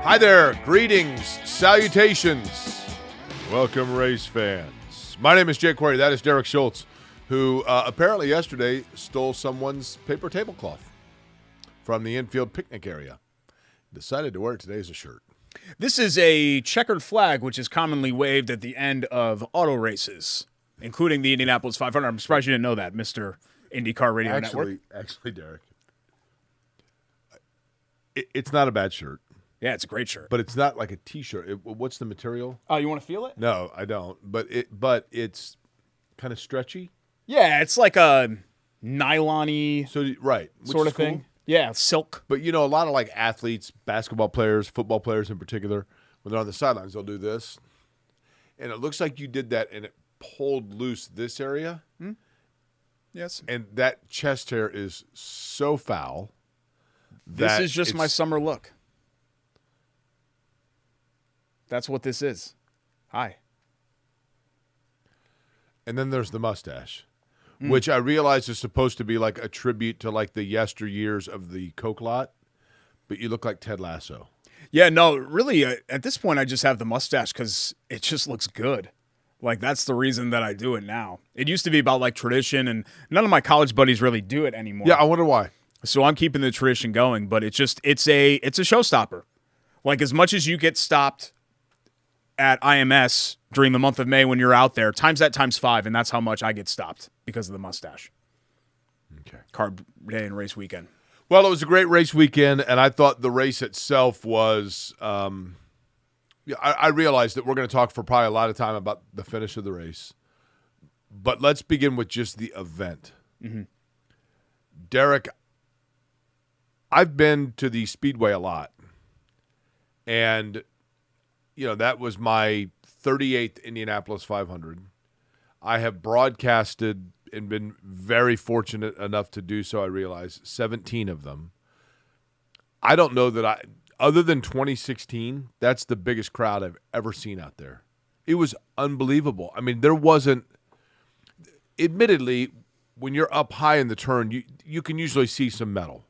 Hi there, greetings, salutations. Welcome, race fans. My name is Jake Quarry. That is Derek Schultz, who apparently yesterday stole someone's paper tablecloth from the infield picnic area. Decided to wear it today as a shirt. This is a checkered flag, which is commonly waved at the end of auto races, including the Indianapolis 500. I'm surprised you didn't know that, Mr. IndyCar Radio Network. Actually, Derek, it's not a bad shirt. Yeah, it's a great shirt. But it's not like a T-shirt. What's the material? Oh, you want to feel it? No, I don't. But it's kind of stretchy. Yeah, it's like a nylon-y right, sort of thing. Cool. Yeah, silk. But, you know, a lot of like athletes, basketball players, football players in particular, when they're on the sidelines, they'll do this. And it looks like you did that and it pulled loose this area. Yes. And that chest hair is so foul. This is just my summer look. That's what this is. Hi. And then there's the mustache, which I realize is supposed to be like a tribute to like the yesteryears of the Coke lot, but you look like Ted Lasso. Yeah, no, really, at this point, I just have the mustache because it just looks good. Like, that's the reason that I do it now. It used to be about, like, tradition, and none of my college buddies really do it anymore. Yeah, I wonder why. So I'm keeping the tradition going, but it's a showstopper. Like, as much as you get stopped at IMS during the month of May when you're out there, times that times 5, and that's how much I get stopped because of the mustache. Okay. Carb day and race weekend. Well, it was a great race weekend, and I thought the race itself was I realized that we're going to talk for probably a lot of time about the finish of the race. But let's begin with just the event. Mm-hmm. Derek, I've been to the Speedway a lot, and you know, that was my 38th Indianapolis 500. I have broadcasted and been very fortunate enough to do so, I realize, 17 of them. I don't know that other than 2016, that's the biggest crowd I've ever seen out there. It was unbelievable. I mean, there wasn't, admittedly, when you're up high in the turn, you can usually see some metal.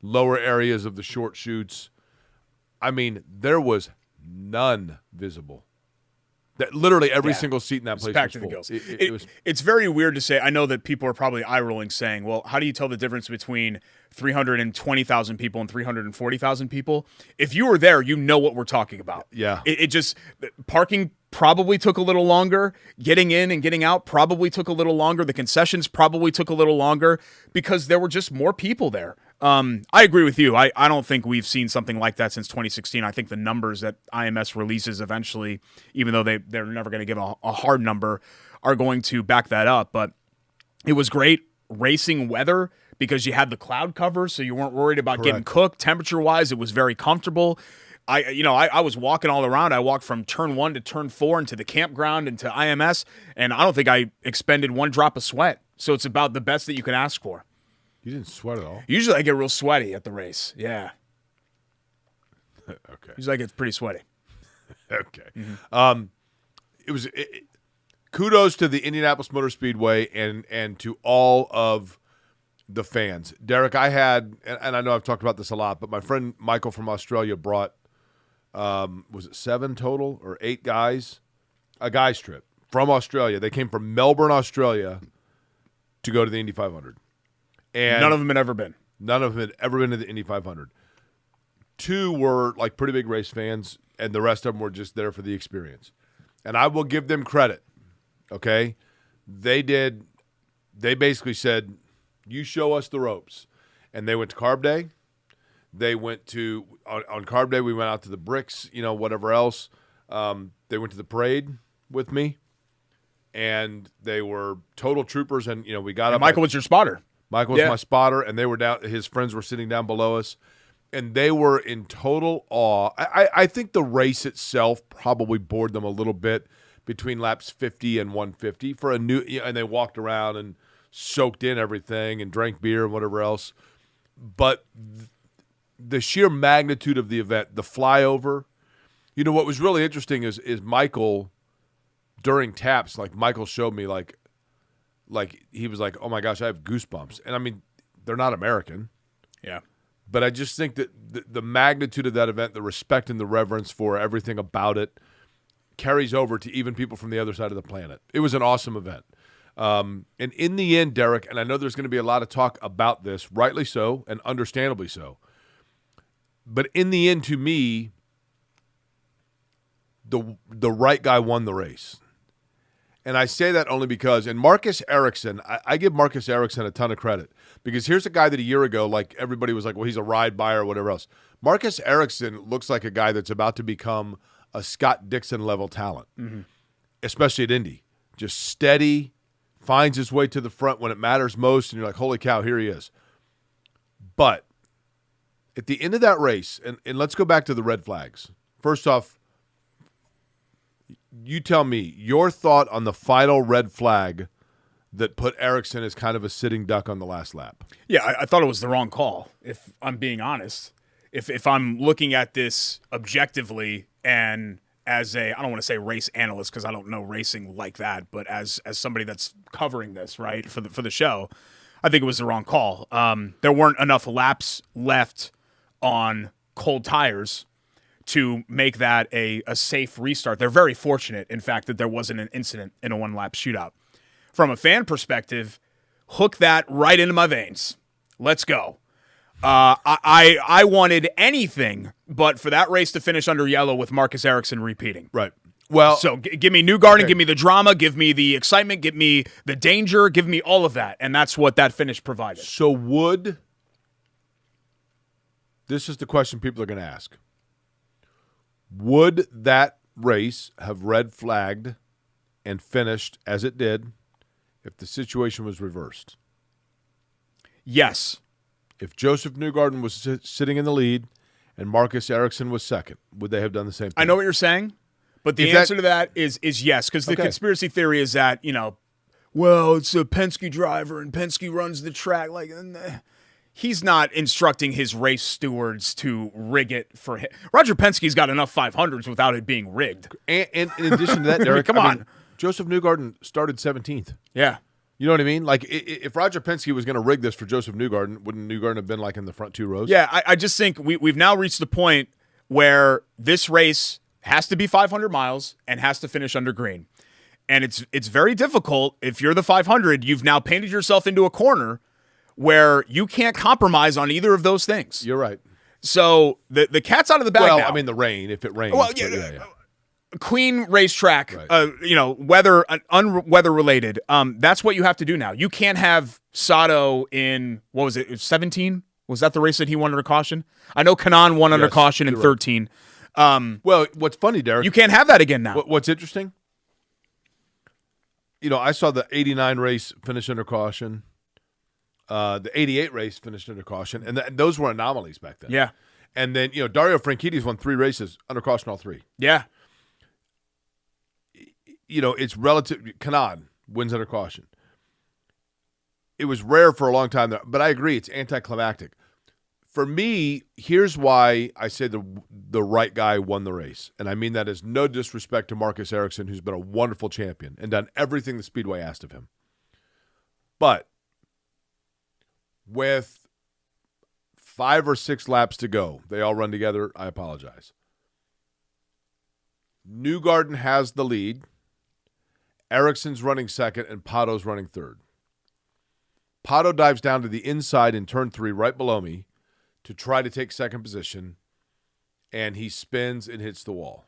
Lower areas of the short chutes. I mean, there was none visible. That literally every single seat in that place was full. To the gills. It's very weird to say. I know that people are probably eye-rolling saying, well, how do you tell the difference between 320,000 people and 340,000 people? If you were there, you know what we're talking about. Yeah. It just, parking probably took a little longer. Getting in and getting out probably took a little longer. The concessions probably took a little longer because there were just more people there. I agree with you. I don't think we've seen something like that since 2016. I think the numbers that IMS releases eventually, even though they're never going to give a hard number, are going to back that up. But it was great racing weather because you had the cloud cover, so you weren't worried about getting cooked. Temperature-wise, it was very comfortable. I was walking all around. I walked from turn 1 to turn 4 into the campground into IMS, and I don't think I expended one drop of sweat. So it's about the best that you can ask for. You didn't sweat at all? Usually I get real sweaty at the race. Yeah. Okay. Usually I get pretty sweaty. Okay. Mm-hmm. Kudos to the Indianapolis Motor Speedway and to all of the fans. Derek, I had, and I know I've talked about this a lot, but my friend Michael from Australia brought, was it 7 total or 8 guys? A guys trip from Australia. They came from Melbourne, Australia to go to the Indy 500. And none of them had ever been. None of them had ever been to the Indy 500. 2 were like pretty big race fans, and the rest of them were just there for the experience. And I will give them credit, okay? They basically said, you show us the ropes. And they went to Carb Day. They went to, on Carb Day, we went out to the bricks, you know, whatever else. They went to the parade with me. And they were total troopers, and, you know, we got up. Michael was your spotter. Michael was my spotter, and they were down. His friends were sitting down below us, and they were in total awe. I think the race itself probably bored them a little bit between laps 50 and 150 for a new, and they walked around and soaked in everything and drank beer and whatever else. But the sheer magnitude of the event, the flyover, you know, what was really interesting is Michael during taps, like Michael showed me like he was like, oh my gosh, I have goosebumps. And I mean, they're not American. Yeah. But I just think that the magnitude of that event, the respect and the reverence for everything about it, carries over to even people from the other side of the planet. It was an awesome event. And in the end, Derek, and I know there's going to be a lot of talk about this, rightly so and understandably so, but in the end, to me, the right guy won the race. And I say that only because, and Marcus Ericsson, I give Marcus Ericsson a ton of credit, because here's a guy that a year ago, like everybody was like, well, he's a ride buyer or whatever else. Marcus Ericsson looks like a guy that's about to become a Scott Dixon level talent, especially at Indy. Just steady, finds his way to the front when it matters most, and you're like, holy cow, here he is. But at the end of that race, and let's go back to the red flags. First off, you tell me your thought on the final red flag that put Ericsson as kind of a sitting duck on the last lap. Yeah, I thought it was the wrong call, if I'm being honest. If I'm looking at this objectively and as a, I don't want to say race analyst because I don't know racing like that, but as somebody that's covering this, right, for the show, I think it was the wrong call. There weren't enough laps left on cold tires to make that a safe restart. They're very fortunate, in fact, that there wasn't an incident in a one-lap shootout. From a fan perspective, hook that right into my veins. Let's go. I wanted anything but for that race to finish under yellow with Marcus Ericsson repeating. Right. Well, so give me Newgarden, okay. Give me the drama, give me the excitement, give me the danger, give me all of that, and that's what that finish provided. So this is the question people are going to ask. Would that race have red flagged and finished as it did if the situation was reversed? Yes. If Josef Newgarden was sitting in the lead and Marcus Ericsson was second, would they have done the same thing? I know what you're saying, but the answer to that is yes, because the conspiracy theory is that, well, it's a Penske driver and Penske runs the track. He's not instructing his race stewards to rig it for him. Roger Penske's got enough 500s without it being rigged. And in addition to that, Derek, come on. Josef Newgarden started 17th. Yeah. You know what I mean? Like, if Roger Penske was going to rig this for Josef Newgarden, wouldn't Newgarden have been, in the front two rows? Yeah, I just think we've now reached the point where this race has to be 500 miles and has to finish under green. And it's very difficult. If you're the 500, you've now painted yourself into a corner where you can't compromise on either of those things. You're right. So the cat's out of the bag now. Well, I mean, the rain, if it rains. Well, yeah. Clean racetrack, right. Weather, unweather related. That's what you have to do now. You can't have Sato in, what was it, 17? Was that the race that he won under caution? I know Kanaan won under caution in 13. Right. Well, what's funny, Derek. You can't have that again now. What's interesting, I saw the 89 race finish under caution. The 88 race finished under caution, and those were anomalies back then. Yeah. And then, Dario Franchitti won 3 races under caution all 3. Yeah. It's relative. Kanaan wins under caution. It was rare for a long time, but I agree, it's anticlimactic. For me, here's why I say the right guy won the race, and I mean that as no disrespect to Marcus Ericsson, who's been a wonderful champion and done everything the Speedway asked of him. But with 5 or 6 laps to go, they all run together, I apologize. Newgarden has the lead. Ericsson's running second, and Pato's running third. Pato dives down to the inside in turn 3 right below me to try to take second position, and he spins and hits the wall.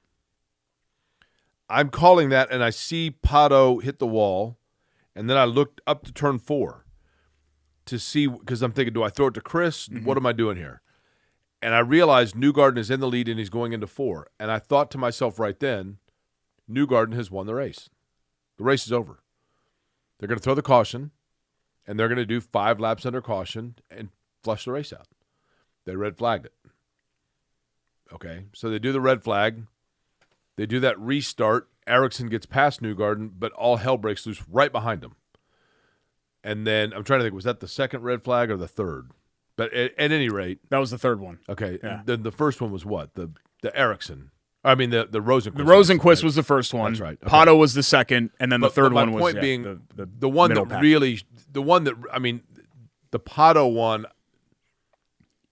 I'm calling that, and I see Pato hit the wall, and then I looked up to turn 4 to see, because I'm thinking, do I throw it to Chris? Mm-hmm. What am I doing here? And I realized Newgarden is in the lead, and he's going into 4. And I thought to myself right then, Newgarden has won the race. The race is over. They're going to throw the caution, and they're going to do 5 laps under caution and flush the race out. They red flagged it. Okay, so they do the red flag. They do that restart. Ericsson gets past Newgarden, but all hell breaks loose right behind him. And then I'm trying to think, was that the second red flag or the third? But at any rate, that was the third one. Okay, yeah. Then the first one was what? The Ericsson. I mean, the Rosenquist. The Rosenquist was the first one. That's right. Okay. Pato was the second, and then the third one was my point being the one that pack. really, the one that, I mean, the Pato one,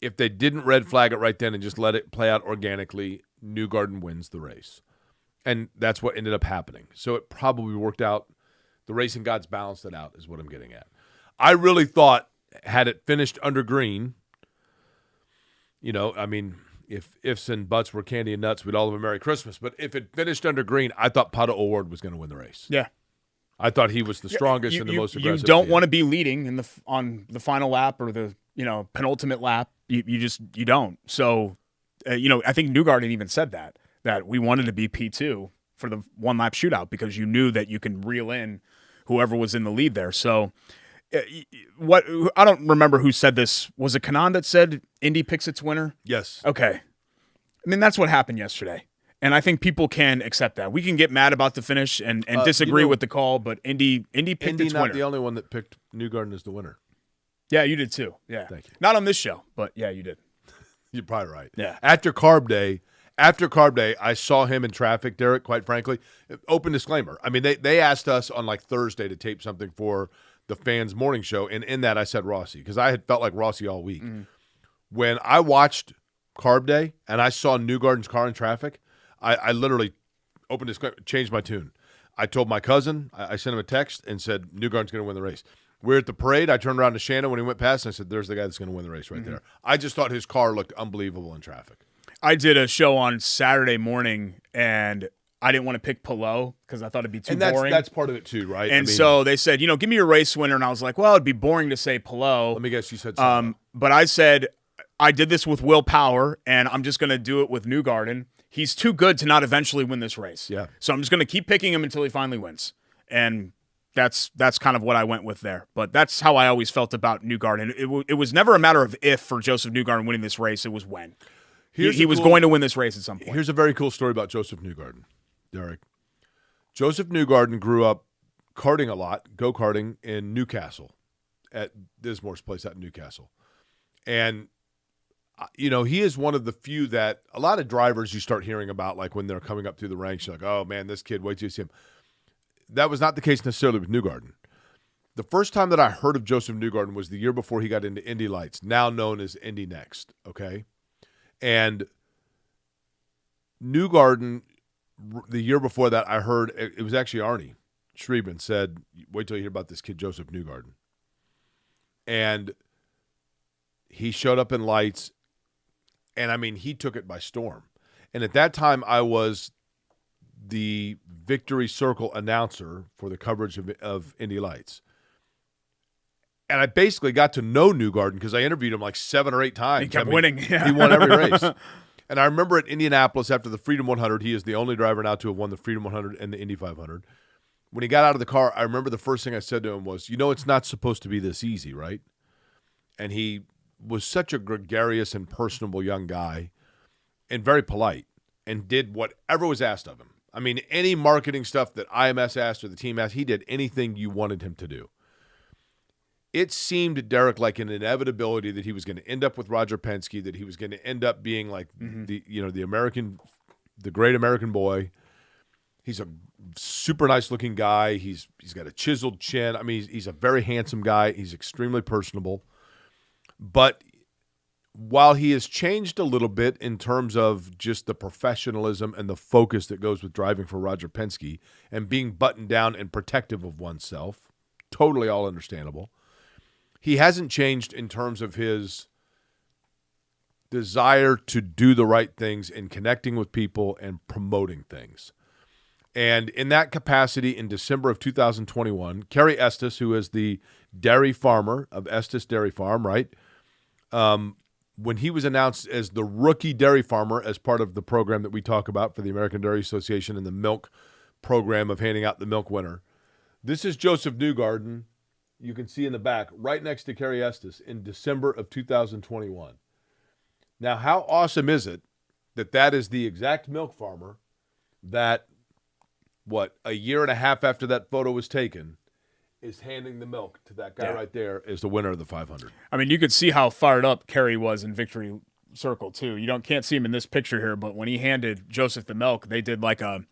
if they didn't red flag it right then and just let it play out organically, Newgarden wins the race. And that's what ended up happening. So it probably worked out. The racing gods balanced it out is what I'm getting at. I really thought had it finished under green, I mean, if ifs and buts were candy and nuts, we'd all have a Merry Christmas. But if it finished under green, I thought Pato O'Ward was going to win the race. Yeah. I thought he was the strongest and the most aggressive. You don't want to be leading on the final lap or the penultimate lap. You don't. So, I think Newgarden even said that we wanted to be P2 for the one lap shootout because you knew that you can reel in whoever was in the lead there. So, I don't remember who said this. Was it Kanaan that said Indy picks its winner? Yes. Okay. I mean, that's what happened yesterday. And I think people can accept that. We can get mad about the finish and disagree with the call, but Indy picked its winner. Not the only one that picked Newgarden as the winner. Yeah, you did too. Yeah. Thank you. Not on this show, but yeah, you did. You're probably right. Yeah. After Carb Day, I saw him in traffic, Derek, quite frankly. Open disclaimer. I mean, they asked us on like Thursday to tape something for the fans' morning show, and in that I said Rossi because I had felt like Rossi all week. Mm-hmm. When I watched Carb Day and I saw Newgarden's car in traffic, I literally opened disclaimer, changed my tune. I told my cousin, I sent him a text and said, Newgarden's going to win the race. We're at the parade. I turned around to Shannon when he went past, and I said, there's the guy that's going to win the race right there. I just thought his car looked unbelievable in traffic. I did a show on Saturday morning, and I didn't want to pick Palou because I thought it'd be too boring. That's part of it too, right? And so they said, give me your race winner, and I was like, well, it'd be boring to say Palou. Let me guess, you said something. But I said, I did this with Will Power, and I'm just going to do it with Newgarden. He's too good to not eventually win this race. Yeah. So I'm just going to keep picking him until he finally wins. And that's kind of what I went with there. But that's how I always felt about Newgarden. It was never a matter of if for Josef Newgarden winning this race. It was when. He was going to win this race at some point. Here's a very cool story about Josef Newgarden, Derek. Josef Newgarden grew up karting a lot, go-karting in Newcastle at Dismore's place out in Newcastle. And he is one of the few that a lot of drivers you start hearing about, like when they're coming up through the ranks, you're like, oh, man, this kid, wait till you see him. That was not the case necessarily with Newgarden. The first time that I heard of Josef Newgarden was the year before he got into Indy Lights, now known as Indy Next, okay? And Newgarden, the year before that, I heard, it was actually Arnie Schrieben said, wait till you hear about this kid, Josef Newgarden. And he showed up in Lights, and, I mean, he took it by storm. And at that time, I was the Victory Circle announcer for the coverage of Indy Lights. And I basically got to know Newgarden because I interviewed him like 7 or 8 times. He kept winning. Yeah. He won every race. And I remember at Indianapolis after the Freedom 100, he is the only driver now to have won the Freedom 100 and the Indy 500. When he got out of the car, I remember the first thing I said to him was, it's not supposed to be this easy, right? And he was such a gregarious and personable young guy and very polite and did whatever was asked of him. I mean, any marketing stuff that IMS asked or the team asked, he did anything you wanted him to do. It seemed to Derek like an inevitability that he was going to end up with Roger Penske, that he was going to end up being like the great American boy. He's a super nice looking guy. He's got a chiseled chin. I mean, he's a very handsome guy. He's extremely personable. But while he has changed a little bit in terms of just the professionalism and the focus that goes with driving for Roger Penske and being buttoned down and protective of oneself, totally all understandable, he hasn't changed in terms of his desire to do the right things and connecting with people and promoting things. And in that capacity, in December of 2021, Kerry Estes, who is the dairy farmer of Estes Dairy Farm, right? When he was announced as the rookie dairy farmer as part of the program that we talk about for the American Dairy Association and the milk program of handing out the milk winner, this is Josef Newgarden. You can see in the back, right next to Kerry Estes in December of 2021. Now, how awesome is it that is the exact milk farmer that, a year and a half after that photo was taken, is handing the milk to that guy right there as the winner of the 500. I mean, you could see how fired up Kerry was in Victory Circle, too. You can't see him in this picture here, but when he handed Josef the milk, they did like a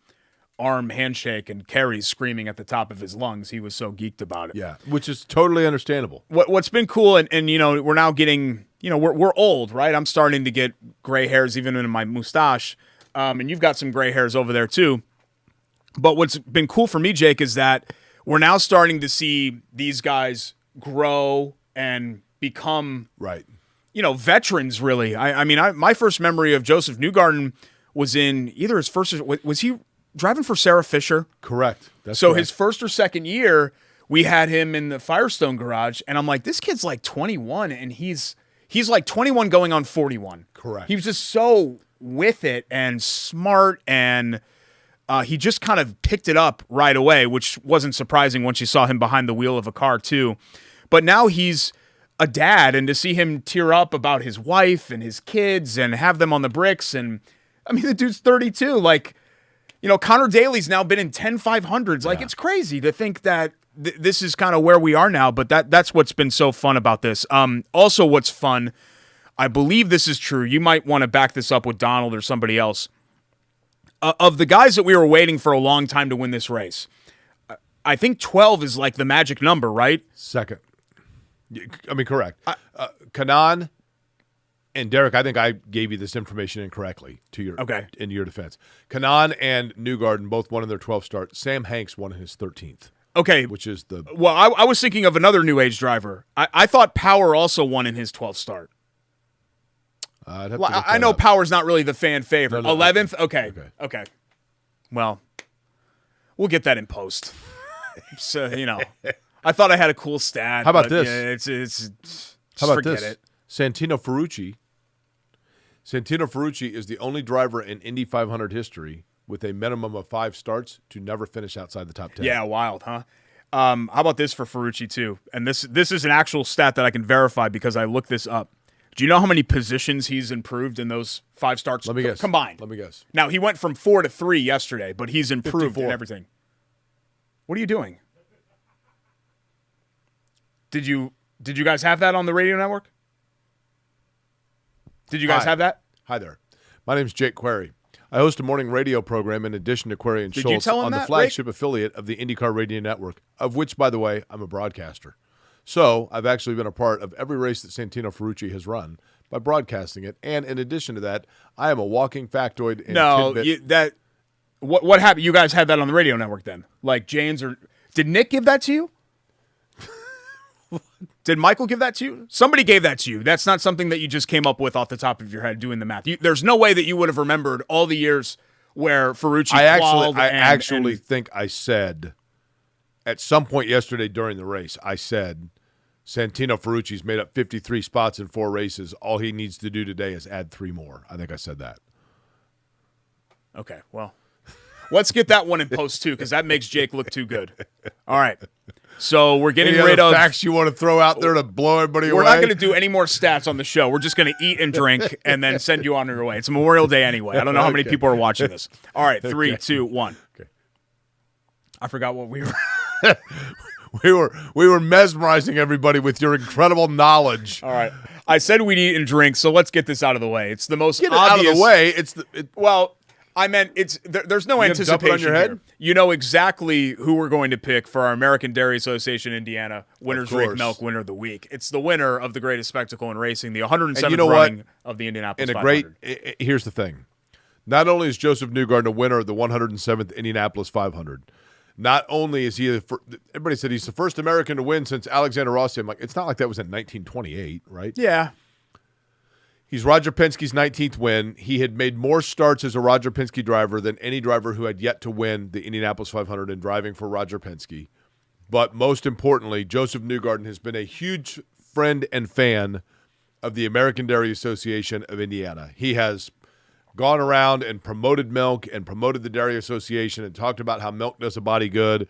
arm handshake and Kerry's screaming at the top of his lungs. He was so geeked about it. Yeah, which is totally understandable. What's been cool, and we're now getting, we're old, right? I'm starting to get gray hairs even in my mustache, and you've got some gray hairs over there too. But what's been cool for me, Jake, is that we're now starting to see these guys grow and become right. Veterans, really. My first memory of Josef Newgarden was in either his first, was he driving for Sarah Fisher? Correct. That's so correct. His first or second year, we had him in the Firestone garage, and I'm like, this kid's like 21, and he's like 21 going on 41. Correct. He was just so with it and smart, and he just kind of picked it up right away, which wasn't surprising once you saw him behind the wheel of a car too. But now he's a dad, and to see him tear up about his wife and his kids and have them on the bricks, and the dude's 32. Like, Connor Daly's now been in 10 500s. Like, it's crazy to think that this is kind of where we are now, but that's what's been so fun about this. Also, what's fun, I believe this is true. You might want to back this up with Donald or somebody else. Of the guys that we were waiting for a long time to win this race, I think 12 is like the magic number, right? Second. Correct. Kanan and Derek, I think I gave you this information incorrectly in your defense. Kanan and Newgarden both won in their 12th start. Sam Hanks won in his 13th. Okay. Which is the... Well, I was thinking of another new age driver. I thought Power also won in his 12th start. I know Power's not really the fan favorite. No, 11th? Okay. Well, we'll get that in post. So, I thought I had a cool stat. How about this? How about forget this? It. Santino Ferrucci is the only driver in Indy 500 history with a minimum of 5 starts to never finish outside the top 10. Yeah, wild, huh? How about this for Ferrucci too? And this is an actual stat that I can verify because I looked this up. Do you know how many positions he's improved in those 5 starts combined? Let me guess. Now, he went from 4 to 3 yesterday, but he's improved 54. in everything. What are you doing? Did you guys have that on the radio network? Did you guys have that? Hi there. My name's Jake Query. I host a morning radio program in addition to Query and Schultz on the flagship affiliate of the IndyCar Radio Network, of which, by the way, I'm a broadcaster. So I've actually been a part of every race that Santino Ferrucci has run by broadcasting it. And in addition to that, I am a walking factoid. And what happened? You guys had that on the radio network then? Like James did Nick give that to you? Did Michael give that to you? Somebody gave that to you. That's not something that you just came up with off the top of your head doing the math. There's no way that you would have remembered all the years where Ferrucci I think I said at some point yesterday during the race, I said Santino Ferrucci's made up 53 spots in 4 races. All he needs to do today is add 3 more. I think I said that. Okay, well, let's get that one in post too, because that makes Jake look too good. All right. So we're getting rid of facts you want to throw out there to blow everybody away. We're not going to do any more stats on the show. We're just going to eat and drink and then send you on your way. It's Memorial Day anyway. I don't know how many people are watching this. All right, 3, 2, 1. Okay. I forgot what we were. we were mesmerizing everybody with your incredible knowledge. All right. I said we'd eat and drink, so let's get this out of the way. It's the most obvious. Out of the way. Well, I meant there's no anticipation on your head? here. You know exactly who we're going to pick for our American Dairy Association Indiana Winners Drink Milk Winner of the Week. It's the winner of the greatest spectacle in racing, the 107th running of the Indianapolis 500. Here's the thing. Not only is Josef Newgarden a winner of the 107th Indianapolis 500, not only is he everybody said he's the first American to win since Alexander Rossi. I'm like, it's not like that was in 1928, right? Yeah. He's Roger Penske's 19th win. He had made more starts as a Roger Penske driver than any driver who had yet to win the Indianapolis 500 in driving for Roger Penske. But most importantly, Josef Newgarden has been a huge friend and fan of the American Dairy Association of Indiana. He has gone around and promoted milk and promoted the Dairy Association and talked about how milk does a body good.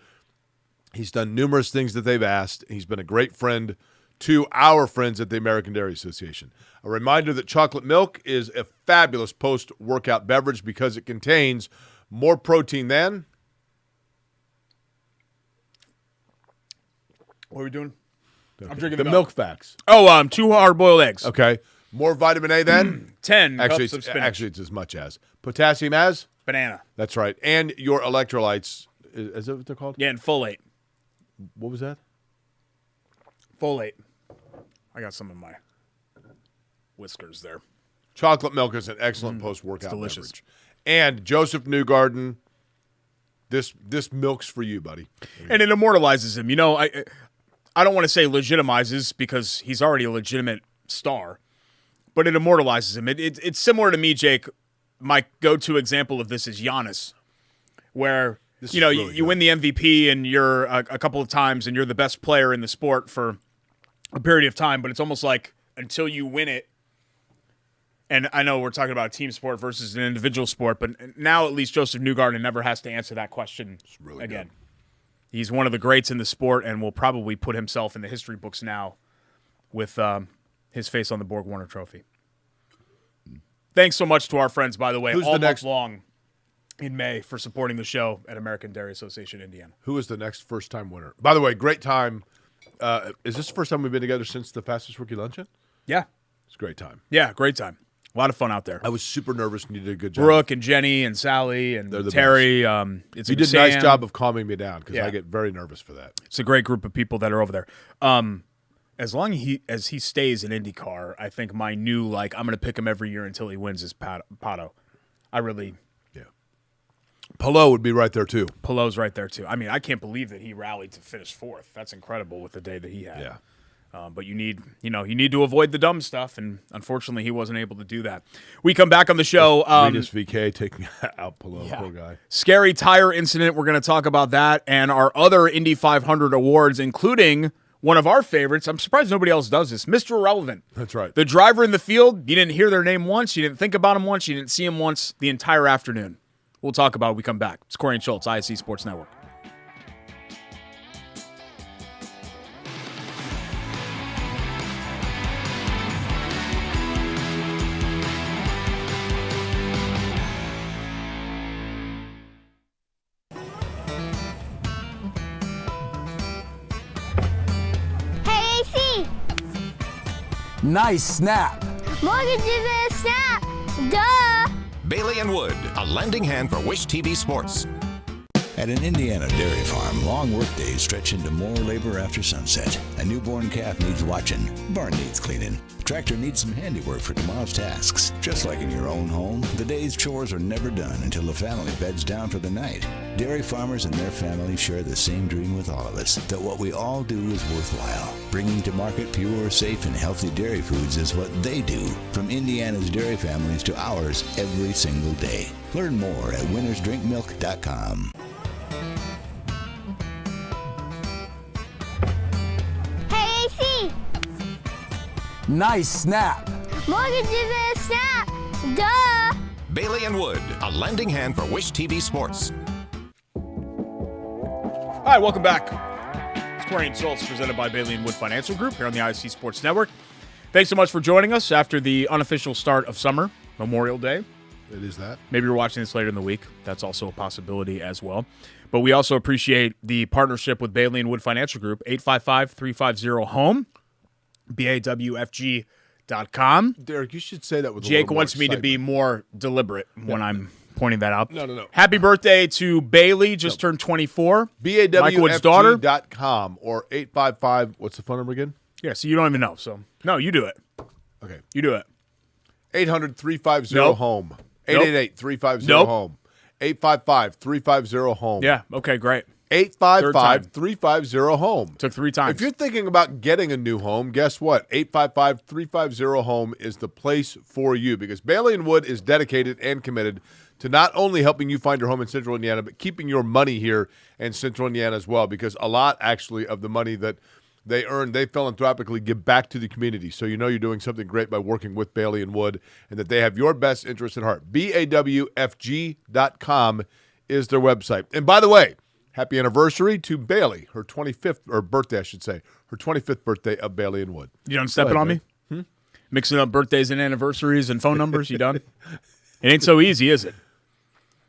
He's done numerous things that they've asked. He's been a great friend to our friends at the American Dairy Association. A reminder that chocolate milk is a fabulous post-workout beverage because it contains more protein than... What are we doing? Okay. I'm drinking the milk facts. Oh, 2 hard-boiled eggs. Okay. More vitamin A than? 10 actually, cups of spinach. Actually, it's as much as. Potassium as? Banana. That's right. And your electrolytes. Is that what they're called? Yeah, and folate. What was that? Folate. I got some of my whiskers there. Chocolate milk is an excellent post-workout delicious. beverage. And Josef Newgarden, this milk's for you, buddy. And it immortalizes him. You know, I don't want to say legitimizes because he's already a legitimate star, but it immortalizes him. It's similar to me, Jake. My go-to example of this is Giannis, where you win the MVP and you're a couple of times and you're the best player in the sport for a period of time, but it's almost like until you win it. And I know we're talking about a team sport versus an individual sport, but now at least Josef Newgarden never has to answer that question again. Good. He's one of the greats in the sport and will probably put himself in the history books now with his face on the Borg Warner Trophy. Thanks so much to our friends, by the way, all month long in May for supporting the show at American Dairy Association, Indiana. Who is the next first-time winner? By the way, great time. Is this the first time we've been together since the Fastest Rookie Luncheon? Yeah. It's a great time. Yeah, great time. A lot of fun out there. I was super nervous and you did a good job. Brooke and Jenny and Sally and Terry. You did a nice job of calming me down because I get very nervous for that. It's a great group of people that are over there. As long as he stays in IndyCar, I think my new, I'm going to pick him every year until he wins is Pato. Yeah. Pelot would be right there, too. Pelot's right there, too. I mean, I can't believe that he rallied to finish fourth. That's incredible with the day that he had. Yeah. But you need to avoid the dumb stuff, and unfortunately, he wasn't able to do that. We come back on the show. Regis VK taking out Pelot, poor guy. Scary tire incident. We're going to talk about that and our other Indy 500 awards, including one of our favorites. I'm surprised nobody else does this. Mr. Irrelevant. That's right. The driver in the field. You didn't hear their name once. You didn't think about him once. You didn't see him once the entire afternoon. We'll talk about it when we come back. It's Corey and Schultz, ISC Sports Network. Nice snap. Mortgage is a snap. Duh. Bailey and Wood, a lending hand for Wish TV Sports. At an Indiana dairy farm, long workdays stretch into more labor after sunset. A newborn calf needs watching. Barn needs cleaning. Tractor needs some handiwork for tomorrow's tasks. Just like in your own home, the day's chores are never done until the family beds down for the night. Dairy farmers and their families share the same dream with all of us, that what we all do is worthwhile. Bringing to market pure, safe, and healthy dairy foods is what they do, from Indiana's dairy families to ours every single day. Learn more at winnersdrinkmilk.com. Hey, AC. Nice snap. Mortgage is a snap. Duh. Bailey and Wood, a lending hand for Wish TV Sports. All right, welcome back. It's Corey and Schultz, presented by Bailey and Wood Financial Group here on the ISC Sports Network. Thanks so much for joining us after the unofficial start of summer, Memorial Day. It is that. Maybe you're watching this later in the week. That's also a possibility as well. But we also appreciate the partnership with Bailey and Wood Financial Group, 855-350-HOME, BAWFG.com. Derek, you should say that with Jake a wants more me to be more deliberate when I'm pointing that out. No. Happy birthday to Bailey, just turned 24. BAWFG.com or 855, what's the phone number again? Yeah, so you don't even know. So, no, you do it. Okay. You do it. 800-350-HOME. 888-350-HOME. 855-350-HOME. Yeah, okay, great. 855-350-HOME. Took 3 times. If you're thinking about getting a new home, guess what? 855-350-HOME is the place for you because Bailey & Wood is dedicated and committed to not only helping you find your home in Central Indiana, but keeping your money here in Central Indiana as well because a lot, actually, of the money that they earn, they philanthropically give back to the community. So you know you're doing something great by working with Bailey & Wood and that they have your best interest at heart. BAWFG.com is their website. And by the way, happy anniversary to Bailey, her 25th, or birthday, I should say, her 25th birthday of Bailey & Wood. You done stepping on me? Mixing up birthdays and anniversaries and phone numbers, you done? It ain't so easy, is it?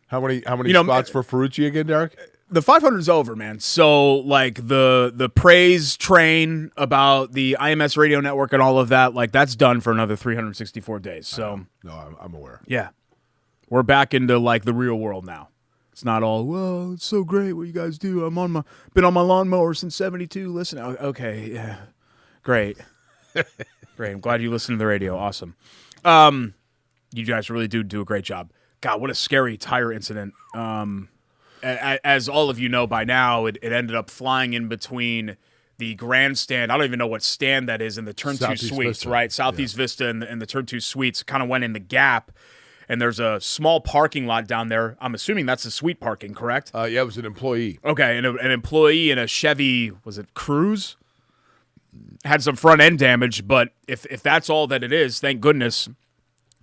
How many spots for Ferrucci again, Derek? The 500's over, man. So, like, the praise train about the IMS radio network and all of that, like, that's done for another 364 days. So, No, I'm aware. yeah. We're back into like the real world now. It's not all, well, it's so great what you guys do. Been on my lawnmower since 72. Listen, okay, yeah, great. Great. I'm glad you listened to the radio. Awesome. You guys really do a great job. God, what a scary tire incident. As all of you know by now, it ended up flying in between the grandstand. I don't even know what stand that is in the Turn 2 suites, Vista. right? Southeast Vista and the Turn 2 suites kind of went in the gap. And there's a small parking lot down there. I'm assuming that's the suite parking, correct? Yeah, it was an employee. Okay, and an employee in a Chevy, was it Cruze? Had some front end damage, but if that's all that it is, thank goodness,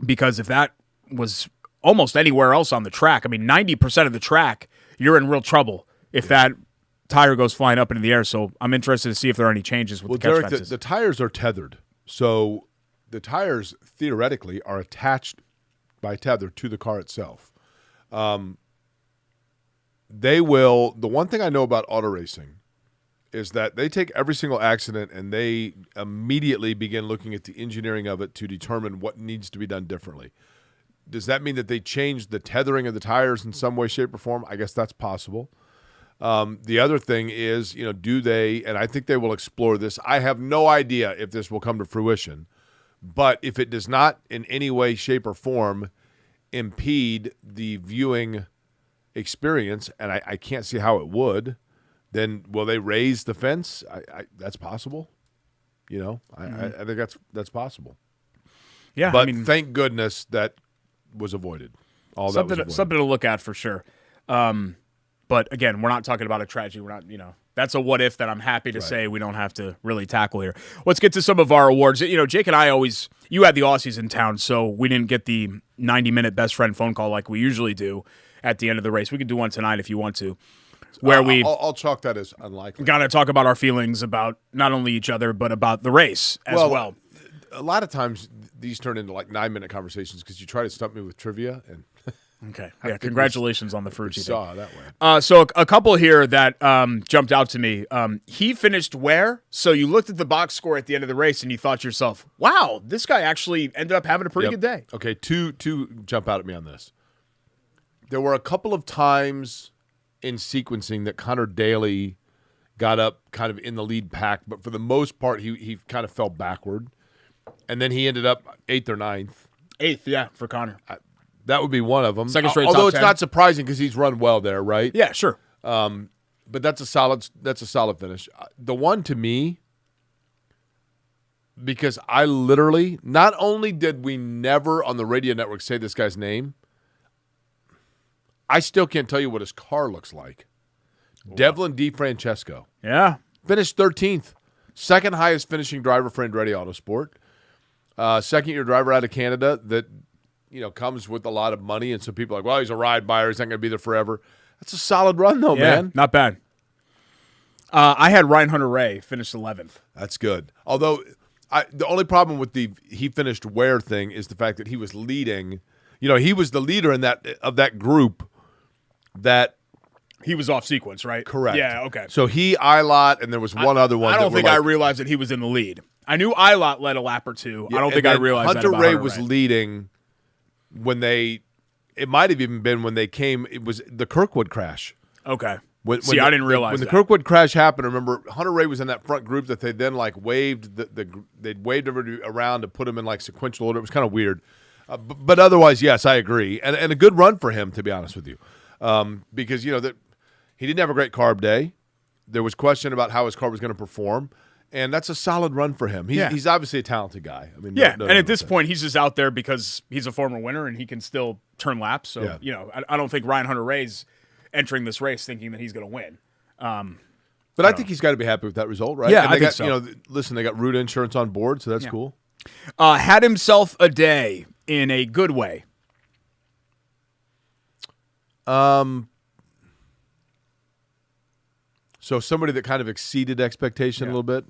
because if that was almost anywhere else on the track, I mean, 90% of the track, you're in real trouble if that tire goes flying up into the air. So I'm interested to see if there are any changes with the catch Derek, fences. the tires are tethered. So the tires theoretically are attached by tether to the car itself. They will. The one thing I know about auto racing is that they take every single accident and they immediately begin looking at the engineering of it to determine what needs to be done differently. Does that mean that they changed the tethering of the tires in some way, shape, or form? I guess that's possible. The other thing is, do they, and I think they will explore this. I have no idea if this will come to fruition, but if it does not in any way, shape, or form impede the viewing experience, and I can't see how it would, then will they raise the fence? That's possible. I think that's possible. Yeah, but thank goodness that was avoided. Something to look at for sure. But again, we're not talking about a tragedy. We're not, that's a what if that I'm happy to say we don't have to really tackle here. Let's get to some of our awards. Jake and I you had the Aussies in town, so we didn't get the 90-minute best friend phone call like we usually do at the end of the race. We can do one tonight if you want to, where I'll chalk that as unlikely. Got to talk about our feelings about not only each other, but about the race as well. A lot of times these turn into like 9-minute conversations because you try to stump me with trivia and okay. Yeah, congratulations on the fruit you saw that way. So a couple here that jumped out to me. He finished where? So you looked at the box score at the end of the race and you thought to yourself, wow, this guy actually ended up having a pretty good day. Okay, two jump out at me on this. There were a couple of times in sequencing that Connor Daly got up kind of in the lead pack, but for the most part, he kind of fell backward. And then he ended up 8th or 9th. 8th, yeah, for Connor. That would be one of them. Second straight Although top it's 10. not surprising because he's run well there, right? Yeah, sure. But that's a solid finish. The one to me, because I literally, not only did we never on the radio network say this guy's name, I still can't tell you what his car looks like. Wow. Devlin DiFrancesco. Yeah. Finished 13th. Second highest finishing driver for Andretti Autosport. Second-year driver out of Canada that, comes with a lot of money. And so people are like, well, he's a ride buyer. He's not going to be there forever. That's a solid run, though, man. Not bad. I had Ryan Hunter-Reay finish 11th. That's good. Although the only problem with he finished where thing is the fact that he was leading. He was the leader in that group that he was off sequence, right? Correct. Yeah, okay. So Ilott, and there was one other one. I don't think I realized that he was in the lead. I knew Ilott led a lap or two. Yeah, I don't think I realized that about Hunter-Reay Hunter-Reay was leading when it might have even been when they came. It was the Kirkwood crash. Okay. I didn't realize when that. the Kirkwood crash happened. Remember, Hunter-Reay was in that front group that they then waved they'd waved everybody around to put him in sequential order. It was kind of weird, but otherwise, yes, I agree, and a good run for him, to be honest with you, because that he didn't have a great carb day. There was question about how his car was going to perform. And that's a solid run for him. He's obviously a talented guy. I mean, and at this point, he's just out there because he's a former winner and he can still turn laps. So, I don't think Ryan Hunter-Reay's entering this race thinking that he's going to win. But I think he's got to be happy with that result, right? Yeah, and I think so. Listen, they got root insurance on board, so that's cool. Had himself a day in a good way. So somebody that kind of exceeded expectation a little bit?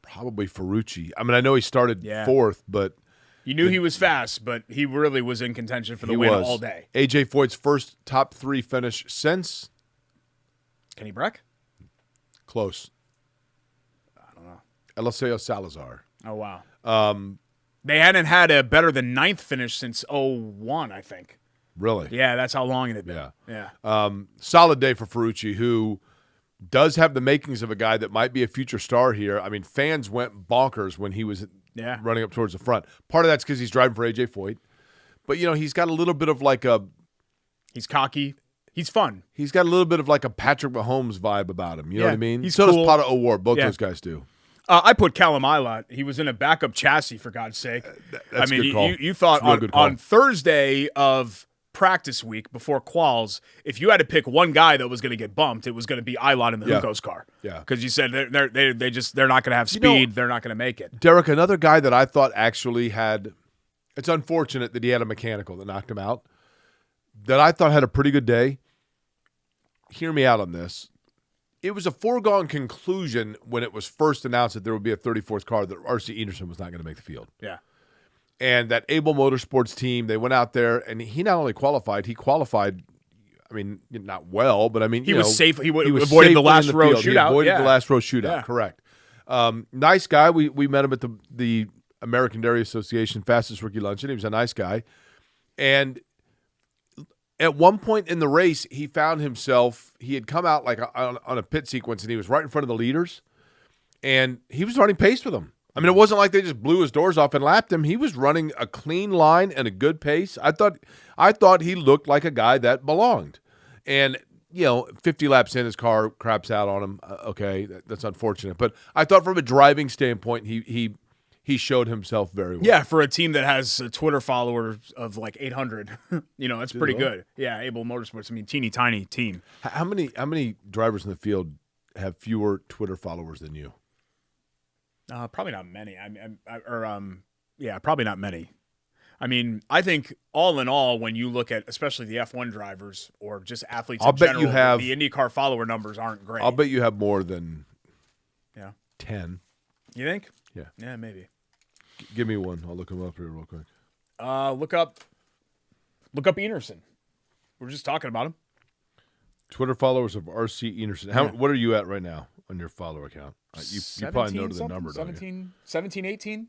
Probably Ferrucci. I mean, I know he started 4th, but... You knew he was fast, but he really was in contention for the win all day. A.J. Foyt's first top 3 finish since... Kenny Breck? Close. I don't know. Eliseo Salazar. Oh, wow. They hadn't had a better than 9th finish since 01, I think. Really? Yeah, that's how long it had been. Yeah. Solid day for Ferrucci, who does have the makings of a guy that might be a future star here. I mean, fans went bonkers when he was running up towards the front. Part of that's because he's driving for A.J. Foyt. But, he's got a little bit of like a – he's cocky. He's fun. He's got a little bit of like a Patrick Mahomes vibe about him. You know what I mean? He's so cool. does Pato O'Ward. Both those guys do. I put Callum Ilott. He was in a backup chassis, for God's sake. That's a good call. You thought on Thursday of practice week before quals, if you had to pick one guy that was going to get bumped, it was going to be Ilott in the Hugo's car. Yeah. Because you said they're not going to have speed. They're not going to make it. Derek, another guy that I thought actually had – it's unfortunate that he had a mechanical that knocked him out, that I thought had a pretty good day. Hear me out on this. It was a foregone conclusion when it was first announced that there would be a 34th car that R.C. Enerson was not going to make the field. Yeah. And that Able Motorsports team, they went out there, and he not only qualified, I mean, not well, but I mean, he was safe. He avoided safe the last row field. shootout. He avoided the last row shootout, correct. Nice guy. We met him at the American Dairy Association fastest rookie luncheon. He was a nice guy. And at one point in the race, he found himself, he had come out like on a pit sequence, and he was right in front of the leaders, and he was running pace with them. I mean, it wasn't like they just blew his doors off and lapped him. He was running a clean line and a good pace. I thought he looked like a guy that belonged. And, 50 laps in, his car craps out on him. Okay, that's unfortunate. But I thought from a driving standpoint, he showed himself very well. Yeah, for a team that has a Twitter follower of like 800, that's pretty good. Yeah, Able Motorsports. I mean, teeny tiny team. How many drivers in the field have fewer Twitter followers than you? Probably not many. Probably not many. I mean, I think all in all, when you look at especially the F1 drivers or just athletes in general, the IndyCar follower numbers aren't great. I'll bet you have more than 10. You think? Yeah. Yeah, maybe. Give me one. I'll look him up here real quick. Look up Enerson. We're just talking about him. Twitter followers of R.C. Enerson. What are you at right now on your follower account? You probably know the number, don't you? 17, 18?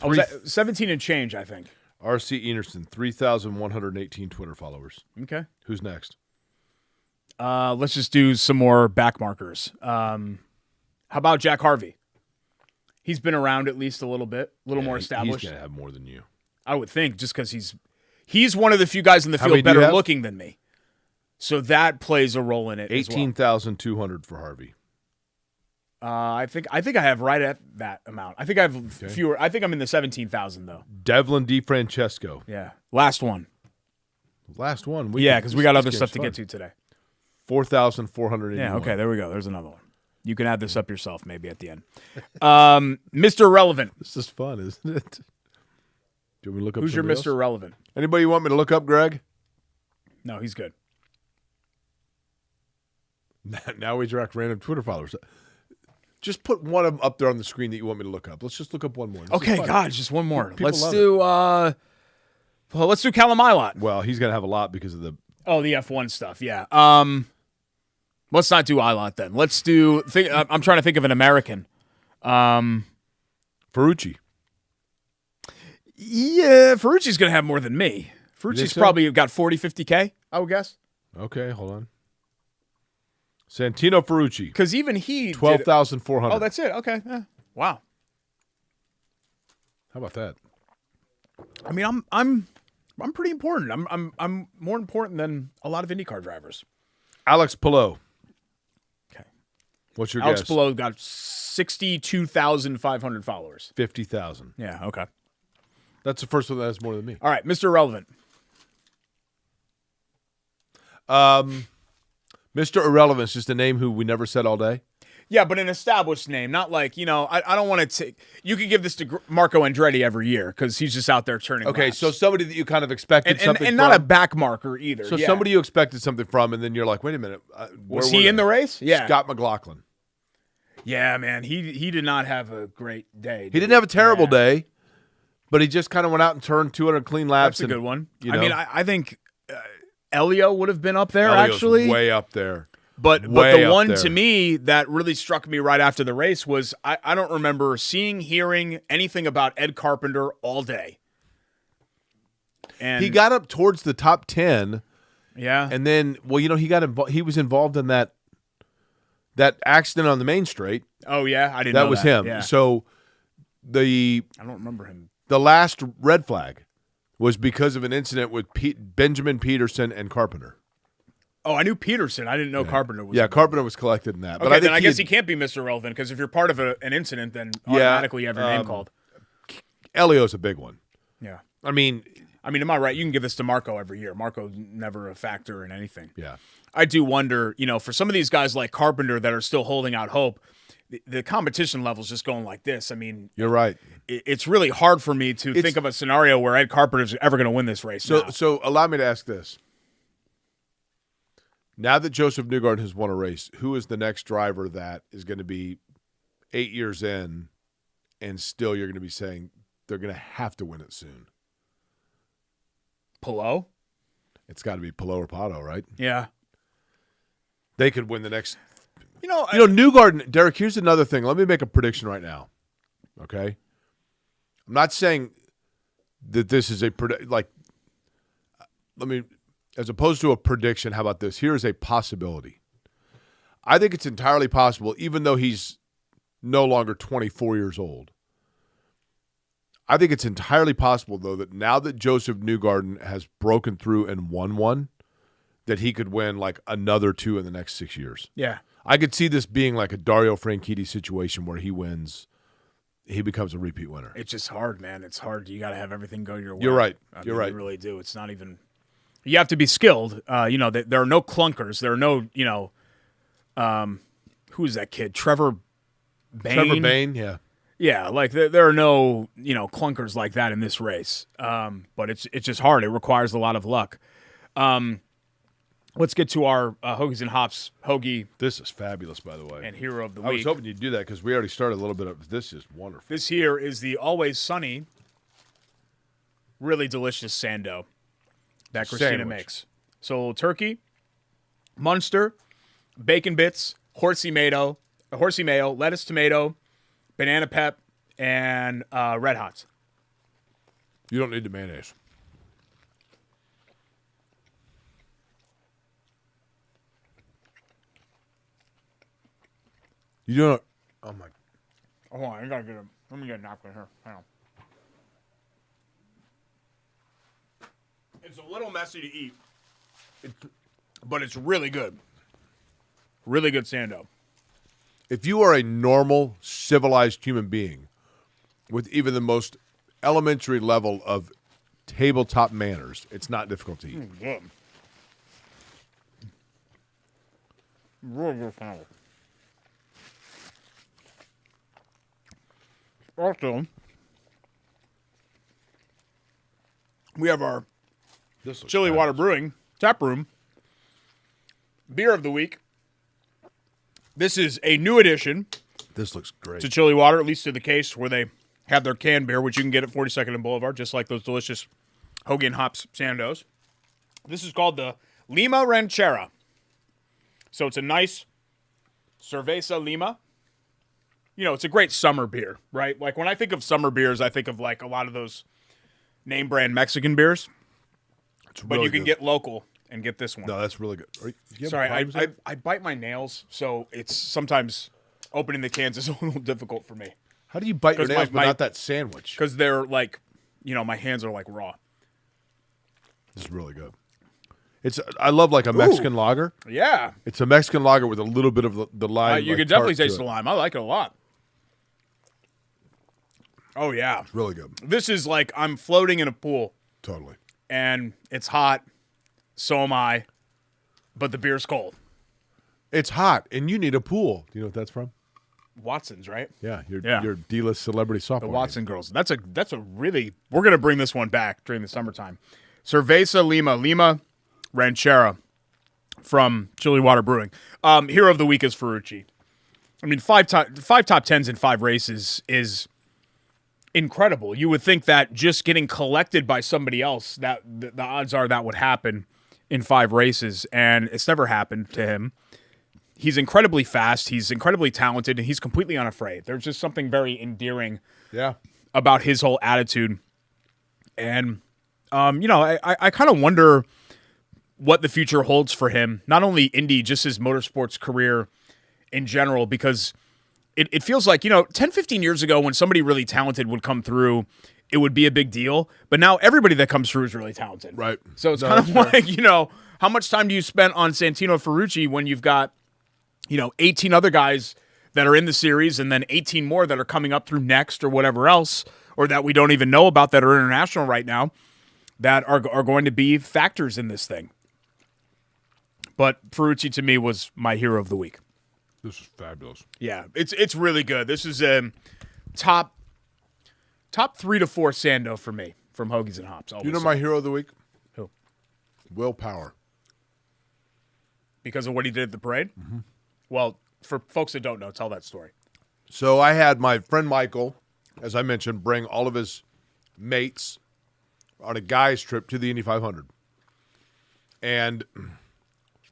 I was at 17 and change, I think. R.C. Enerson, 3,118 Twitter followers. Okay. Who's next? Let's just do some more back markers. How about Jack Harvey? He's been around at least a little bit, a little more established. He's going to have more than you. I would think, just because he's one of the few guys in the field better looking than me. So that plays a role in it. 18,200 for Harvey. I think I have right at that amount. I think I have fewer. I think I'm in the 17,000 though. Devlin DiFrancesco. Yeah, last one. Because we got other stuff to get to today. 4,481. Yeah. Okay. There we go. There's another one. You can add this up yourself, maybe at the end. Mr. Irrelevant. This is fun, isn't it? Do we look up? Who's your Mr. Irrelevant? Anybody you want me to look up, Greg? No, he's good. Now we direct random Twitter followers. Just put one of them up there on the screen that you want me to look up. Let's just look up one more. Okay, God, just one more. Let's do Callum Ilott. Well, he's gonna have a lot because of the the F1 stuff. Yeah. Let's not do Ilott then. Let's do. I'm trying to think of an American. Ferrucci. Yeah, Ferrucci's gonna have more than me. Ferrucci's probably got 40, 50K, I would guess. Okay, hold on. Santino Ferrucci. Because even he 12,400. Oh, that's it. Okay. Wow. How about that? I mean, I'm pretty important. I'm more important than a lot of IndyCar drivers. Alex Palou. Okay. What's your Alex guess? Palou got 62,500 followers. 50,000. Yeah. Okay. That's the first one that has more than me. All right, Mr. Irrelevant. Mr. Irrelevant's just a name who we never said all day. Yeah, but an established name, not like, I don't want to take. You could give this to Marco Andretti every year because he's just out there turning. Okay, laps. So somebody that you kind of expected something and from. not a back marker either. So somebody you expected something from, and then you're like, wait a minute. Was he in the race? Yeah. Scott McLaughlin. Yeah, man. He did not have a great day. He didn't have a terrible day, but he just kind of went out and turned 200 clean laps. That's a good one. I mean, I think Elio would have been up there, Elio's actually. Way up there. But Way the up one there. to me that really struck me right after the race was I don't remember hearing anything about Ed Carpenter all day. And He got up towards the top 10, yeah, and then, well, he was involved in that accident on the main straight. oh yeah, I didn't That know was that. him. Yeah. So I don't remember him. the last red flag was because of an incident with Benjamin Peterson and Carpenter. Oh, I knew Peterson. I didn't know Carpenter was. Yeah, involved. Carpenter was collected in that. Okay, But I then think I guess he can't be Mr. Relevant because if you're part of an incident, then automatically you have your name called. Elio's a big one. Yeah. I mean, Am I right? You can give this to Marco every year. Marco's never a factor in anything. yeah. I do wonder, for some of these guys like Carpenter that are still holding out hope, the competition level's just going like this. I mean, You're right. it's really hard for me to think of a scenario where Ed Carpenter's ever going to win this race. So allow me to ask this. Now that Josef Newgarden has won a race, who is the next driver that is going to be 8 years in and still you're going to be saying they're going to have to win it soon? Pelot? It's got to be Pelot or Pato, right? Yeah. They could win the next. I- Newgarden, Derek, here's another thing. Let me make a prediction right now. Okay? I'm not saying that this is as opposed to a prediction, how about this? Here is a possibility. I think it's entirely possible, even though he's no longer 24 years old. I think it's entirely possible, though, that now that Josef Newgarden has broken through and won one, that he could win like another 2 in the next 6 years. yeah. I could see this being like a Dario Franchitti situation where he wins, he becomes a repeat winner. It's just hard, man. It's hard. You got to have everything go your way. You're right. You really do. It's not even. You have to be skilled. There are no clunkers. There are no, who's that kid? Trevor Bain. Trevor Bain, yeah. Yeah, like there are no, clunkers like that in this race. But it's just hard. It requires a lot of luck. Let's get to our Hoagies and Hops hoagie This is fabulous, by the way. and hero of the I was week. hoping you'd do that because we already started a little bit of this. Is wonderful. This here is the Always Sunny, really delicious sando that Christina Sandwich. makes. So turkey, Munster, bacon bits, horsey mayo, lettuce, tomato, banana pep, and Red Hots. You don't need the mayonnaise. You don't. Oh my. Hold on, I gotta get him. Let me get a napkin here. Hang on. It's a little messy to eat, but it's really good. Really good sando. If you are a normal, civilized human being with even the most elementary level of tabletop manners, it's not difficult to eat. Good. Really good sando. Also, we have our This looks Chili fabulous. Water Brewing tap room beer of the week. This is a new addition This looks great. to Chili Water, at least to the case where they have their canned beer, which you can get at 42nd and Boulevard, just like those delicious Hoagie and Hops Sandos. This is called the Lima Ranchera. So it's a nice Cerveza Lima. It's a great summer beer, right? Like when I think of summer beers, I think of like a lot of those name brand Mexican beers. It's But really you can good. get local and get this one. No, that's really good. Sorry, I bite my nails, so it's sometimes opening the cans is a little difficult for me How do you bite your 'Cause nails my- but not that sandwich? because they're like, my hands are like raw. This is really good. I love like a Mexican lager. Yeah, It's a Mexican lager with a little bit of the lime. you like, can definitely tart to taste it. the lime. I like it a lot. Oh yeah, Really good. this is like I'm floating in a pool Totally. and it's hot. So am I, but the beer's cold. It's hot, and you need a pool. Do you know what that's from? Watson's, right? Yeah, Yeah. your D-list celebrity softball. The game. Watson girls. That's a really. We're gonna bring this one back during the summertime. Cerveza Lima Ranchera from Chili Water Brewing. Hero of the week is Ferrucci. I mean, five top tens in 5 races is incredible. You would think that just getting collected by somebody else, that the odds are that would happen in 5 races, and it's never happened to him. He's incredibly fast. He's incredibly talented, and he's completely unafraid. There's just something very endearing about his whole attitude. And, I kind of wonder what the future holds for him. Not only Indy, just his motorsports career in general, because it feels like, 10, 15 years ago when somebody really talented would come through, it would be a big deal. But now everybody that comes through is really talented. Right. So it's kind of like, how much time do you spend on Santino Ferrucci when you've got 18 other guys that are in the series and then 18 more that are coming up through next or whatever else, or that we don't even know about that are international right now, that are going to be factors in this thing. But Ferrucci, to me, was my hero of the week. This is fabulous. Yeah, it's really good. This is top 3 to 4 Sando for me from Hoagies and Hops. Do you know my hero of the week? Who? Will Power. Because of what he did at the parade? Mm-hmm. Well, for folks that don't know, tell that story. So I had my friend Michael, as I mentioned, bring all of his mates on a guy's trip to the Indy 500. And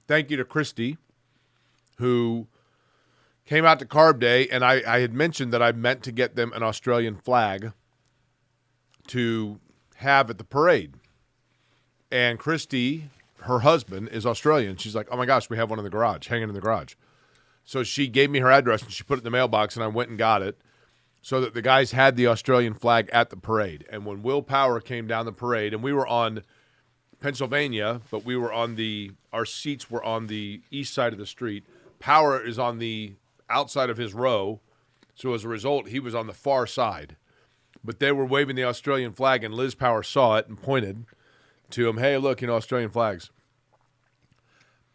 thank you to Christy, who came out to Carb Day, and I had mentioned that I meant to get them an Australian flag to have at the parade. And Christy, her husband, is Australian. She's like, oh my gosh, we have one in the garage, hanging in the garage. So she gave me her address, and she put it in the mailbox, and I went and got it so that the guys had the Australian flag at the parade. And when Will Power came down the parade, and we were on Pennsylvania, but we were on our seats were on the east side of the street. Power is on the outside of his row, so as a result, he was on the far side. But they were waving the Australian flag, and Liz Power saw it and pointed to him, hey, look, Australian flags.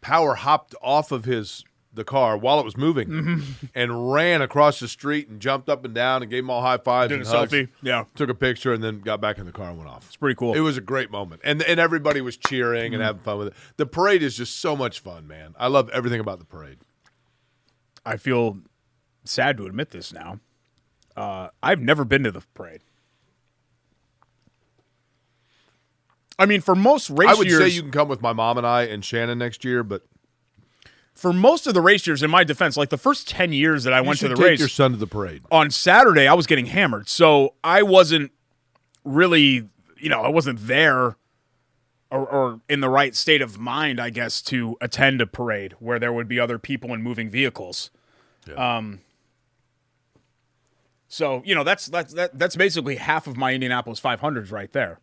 Power hopped off of the car while it was moving and ran across the street and jumped up and down and gave them all high fives. Did and a hugs. selfie. Yeah. Took a picture and then got back in the car and went off. It's pretty cool. It was a great moment. And everybody was cheering and having fun with it. The parade is just so much fun, man. I love everything about the parade. I feel sad to admit this now. I've never been to the parade. I mean, for most race years... I would say you can come with my mom and I and Shannon next year, but... For most of the race years, in my defense, like the first 10 years that I went to the race... You should take your son to the parade. On Saturday, I was getting hammered, so I wasn't really... I wasn't there or in the right state of mind, I guess, to attend a parade where there would be other people and moving vehicles. Yeah. So, that's basically half of my Indianapolis 500s right there.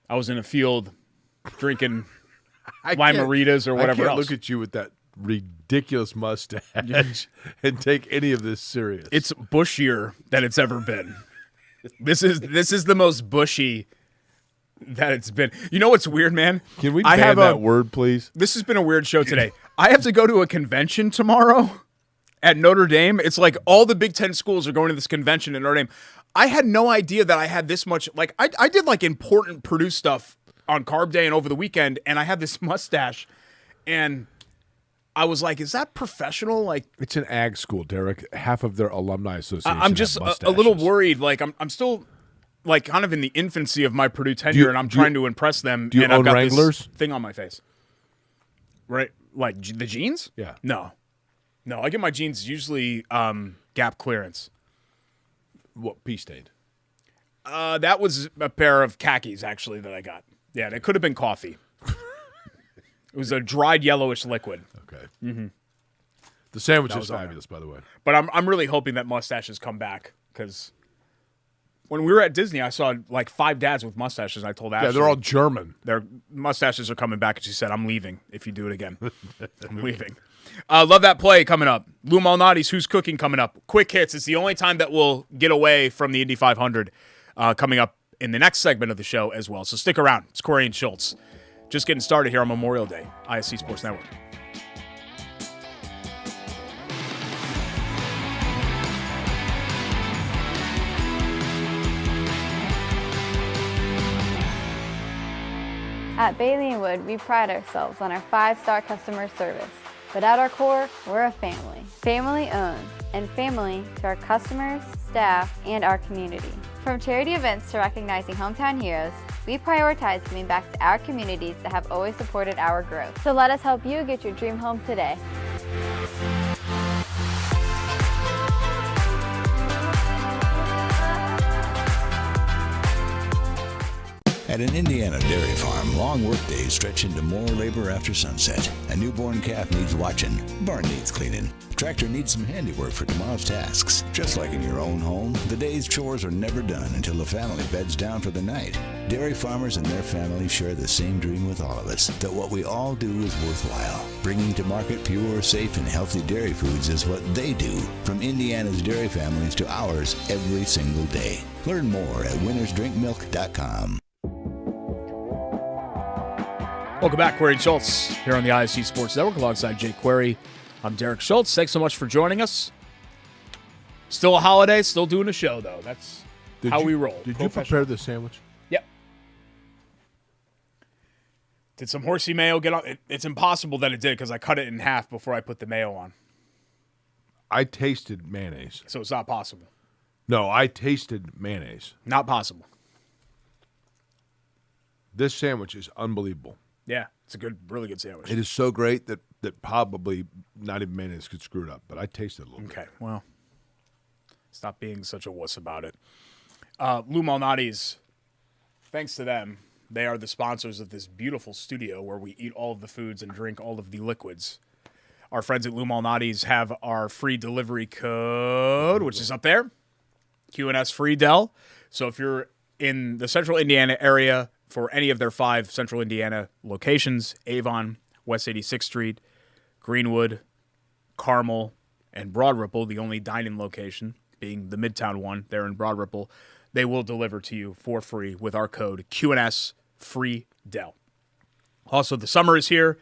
I was in a field drinking Lime-A-Ritas or whatever I can't else. Look at you with that ridiculous mustache and take any of this serious. It's bushier than it's ever been. This is the most bushy that it's been. You know what's weird, man? Can we ban that word, please? This has been a weird show today. I have to go to a convention tomorrow at Notre Dame. It's like all the Big Ten schools are going to this convention at Notre Dame. I had no idea that I had this much. Like, I did like important Purdue stuff on Carb Day and over the weekend, and I had this mustache, and I was like, "Is that professional?" Like, it's an ag school, Derek. Half of their alumni association. I'm just a little worried. Like, I'm still like kind of in the infancy of my Purdue tenure, and I'm trying to impress them. Do you and own I've got Wranglers? This thing on my face, right? Like the jeans? Yeah. No, I get my jeans usually Gap clearance. What, pea stained? That was a pair of khakis, actually, that I got. Yeah, and it could have been coffee. It was a dried yellowish liquid. Okay. Mm-hmm. The sandwich is was fabulous, by the way. But I'm really hoping that mustaches come back, because when we were at Disney, I saw like 5 dads with mustaches, and I told Ashley. Yeah, they're all German. Their mustaches are coming back, and she said, I'm leaving if you do it again. I'm leaving. Love that play coming up. Lou Malnati's Who's Cooking coming up. Quick hits. It's the only time that we'll get away from the Indy 500 coming up in the next segment of the show as well. So stick around. It's Corey and Schultz. Just getting started here on Memorial Day. ISC Sports Network. At Bailey & Wood, we pride ourselves on our 5-star customer service. But at our core, we're a family. Family owned, and family to our customers, staff, and our community. From charity events to recognizing hometown heroes, we prioritize giving back to our communities that have always supported our growth. So let us help you get your dream home today. At an Indiana dairy farm, long workdays stretch into more labor after sunset. A newborn calf needs watching. Barn needs cleaning. Tractor needs some handiwork for tomorrow's tasks. Just like in your own home, the day's chores are never done until the family beds down for the night. Dairy farmers and their families share the same dream with all of us, that what we all do is worthwhile. Bringing to market pure, safe, and healthy dairy foods is what they do, from Indiana's dairy families to ours every single day. Learn more at winnersdrinkmilk.com. Welcome back, Query and Schultz, here on the ISC Sports Network alongside Jake Query. I'm Derek Schultz. Thanks so much for joining us. Still a holiday, still doing a show, though. That's how we roll. Did you prepare the sandwich? Yep. Did some horsey mayo get on? It's impossible that it did because I cut it in half before I put the mayo on. I tasted mayonnaise. So it's not possible. No, I tasted mayonnaise. Not possible. This sandwich is unbelievable. Yeah, it's a really good sandwich. It is so great that probably not even mayonnaise could screw it up, but I tasted it a little bit. Okay, well, stop being such a wuss about it. Lou Malnati's, thanks to them, they are the sponsors of this beautiful studio where we eat all of the foods and drink all of the liquids. Our friends at Lou Malnati's have our free delivery code, which is up there, QNS Free Del. So if you're in the central Indiana area for any of their 5 central Indiana locations, Avon, West 86th Street, Greenwood, Carmel, and Broad Ripple, the only dine-in location being the Midtown one there in Broad Ripple, they will deliver to you for free with our code QNS Free Del. Also, the summer is here.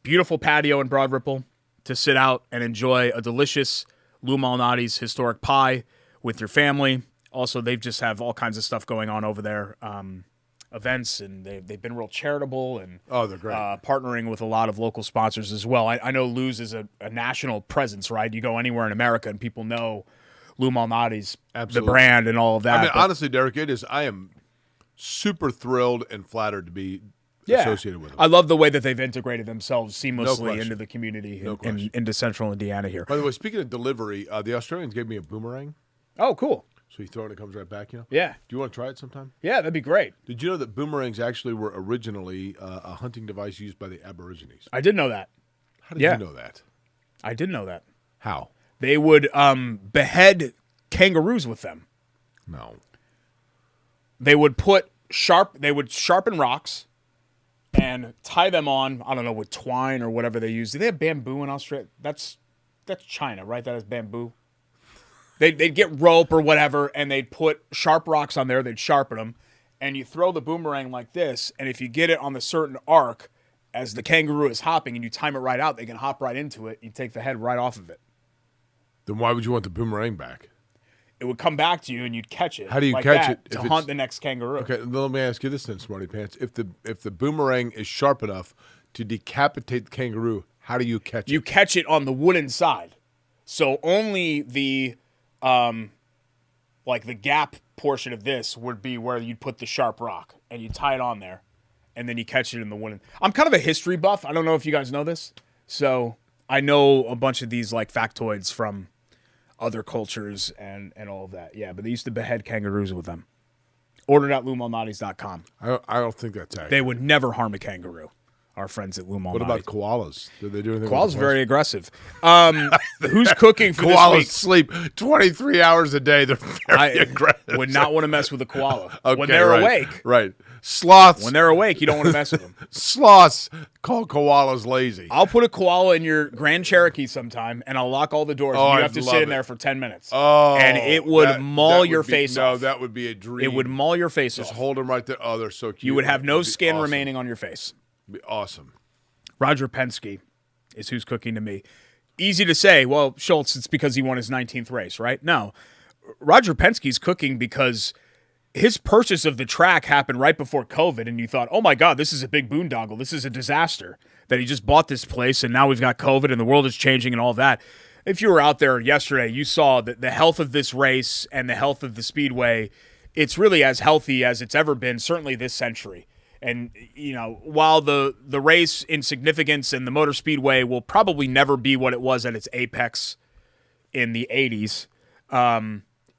Beautiful patio in Broad Ripple to sit out and enjoy a delicious Lou Malnati's historic pie with your family. Also, they just have all kinds of stuff going on over there. Events, and they've been real charitable and they're great. Partnering with a lot of local sponsors as well. I know Lou's is a national presence, right? You go anywhere in America and people know Lou Malnati's, the brand and all of that. I mean, honestly, Derek, I am super thrilled and flattered to be associated with them. I love the way that they've integrated themselves seamlessly into the community and into central Indiana here. By the way, speaking of delivery, the Australians gave me a boomerang. Oh, cool. So you throw it and it comes right back, Yeah. Do you want to try it sometime? Yeah, that'd be great. Did you know that boomerangs actually were originally a hunting device used by the Aborigines? I did know that. How did you know that? I did know that. How? They would behead kangaroos with them. No. They would sharpen rocks and tie them on, I don't know, with twine or whatever they use. Do they have bamboo in Australia? That's China, right? That is bamboo. They'd get rope or whatever, and they'd put sharp rocks on there. They'd sharpen them, and you throw the boomerang like this, and if you get it on the certain arc, as the kangaroo is hopping, and you time it right out, they can hop right into it. You take the head right off of it. Then why would you want the boomerang back? It would come back to you, and you'd catch it. How do you like catch that it? to hunt the next kangaroo? Okay, let me ask you this then, Smarty Pants. If the boomerang is sharp enough to decapitate the kangaroo, how do you catch it? You catch it on the wooden side. So only the like the gap portion of this would be where you'd put the sharp rock and you tie it on there and then you catch it in the wooden. I'm kind of a history buff. I don't know if you guys know this. So I know a bunch of these like factoids from other cultures and all of that. Yeah, but they used to behead kangaroos with them. Ordered at LouMalnati's.com. I don't think that's accurate. They would never harm a kangaroo. Our friends at Lou Malnati's. What about koalas? Did they do anything? Koalas very aggressive. Who's cooking for koalas this week? Sleep 23 hours a day. They're very aggressive. Would not want to mess with a koala. Okay, when they're awake. Right. Sloths. When they're awake, you don't want to mess with them. Sloths call koalas lazy. I'll put a koala in your Grand Cherokee sometime, and I'll lock all the doors. And you have to sit in there for 10 minutes. Oh, and it would maul your face off. No, that would be a dream. It would maul your face off. Just hold them right there. Oh, they're so cute. You would have no skin remaining on your face. It'd be awesome. Roger Penske is who's cooking to me. Easy to say, well, Schultz, it's because he won his 19th race, right? No. Roger Penske's cooking because his purchase of the track happened right before COVID, and you thought, oh, my God, this is a big boondoggle. This is a disaster that he just bought this place, and now we've got COVID, and the world is changing and all that. If you were out there yesterday, you saw that the health of this race and the health of the Speedway, it's really as healthy as it's ever been, certainly this century. And, you know, while the race in significance and the Motor Speedway will probably never be what it was at its apex in the 80s,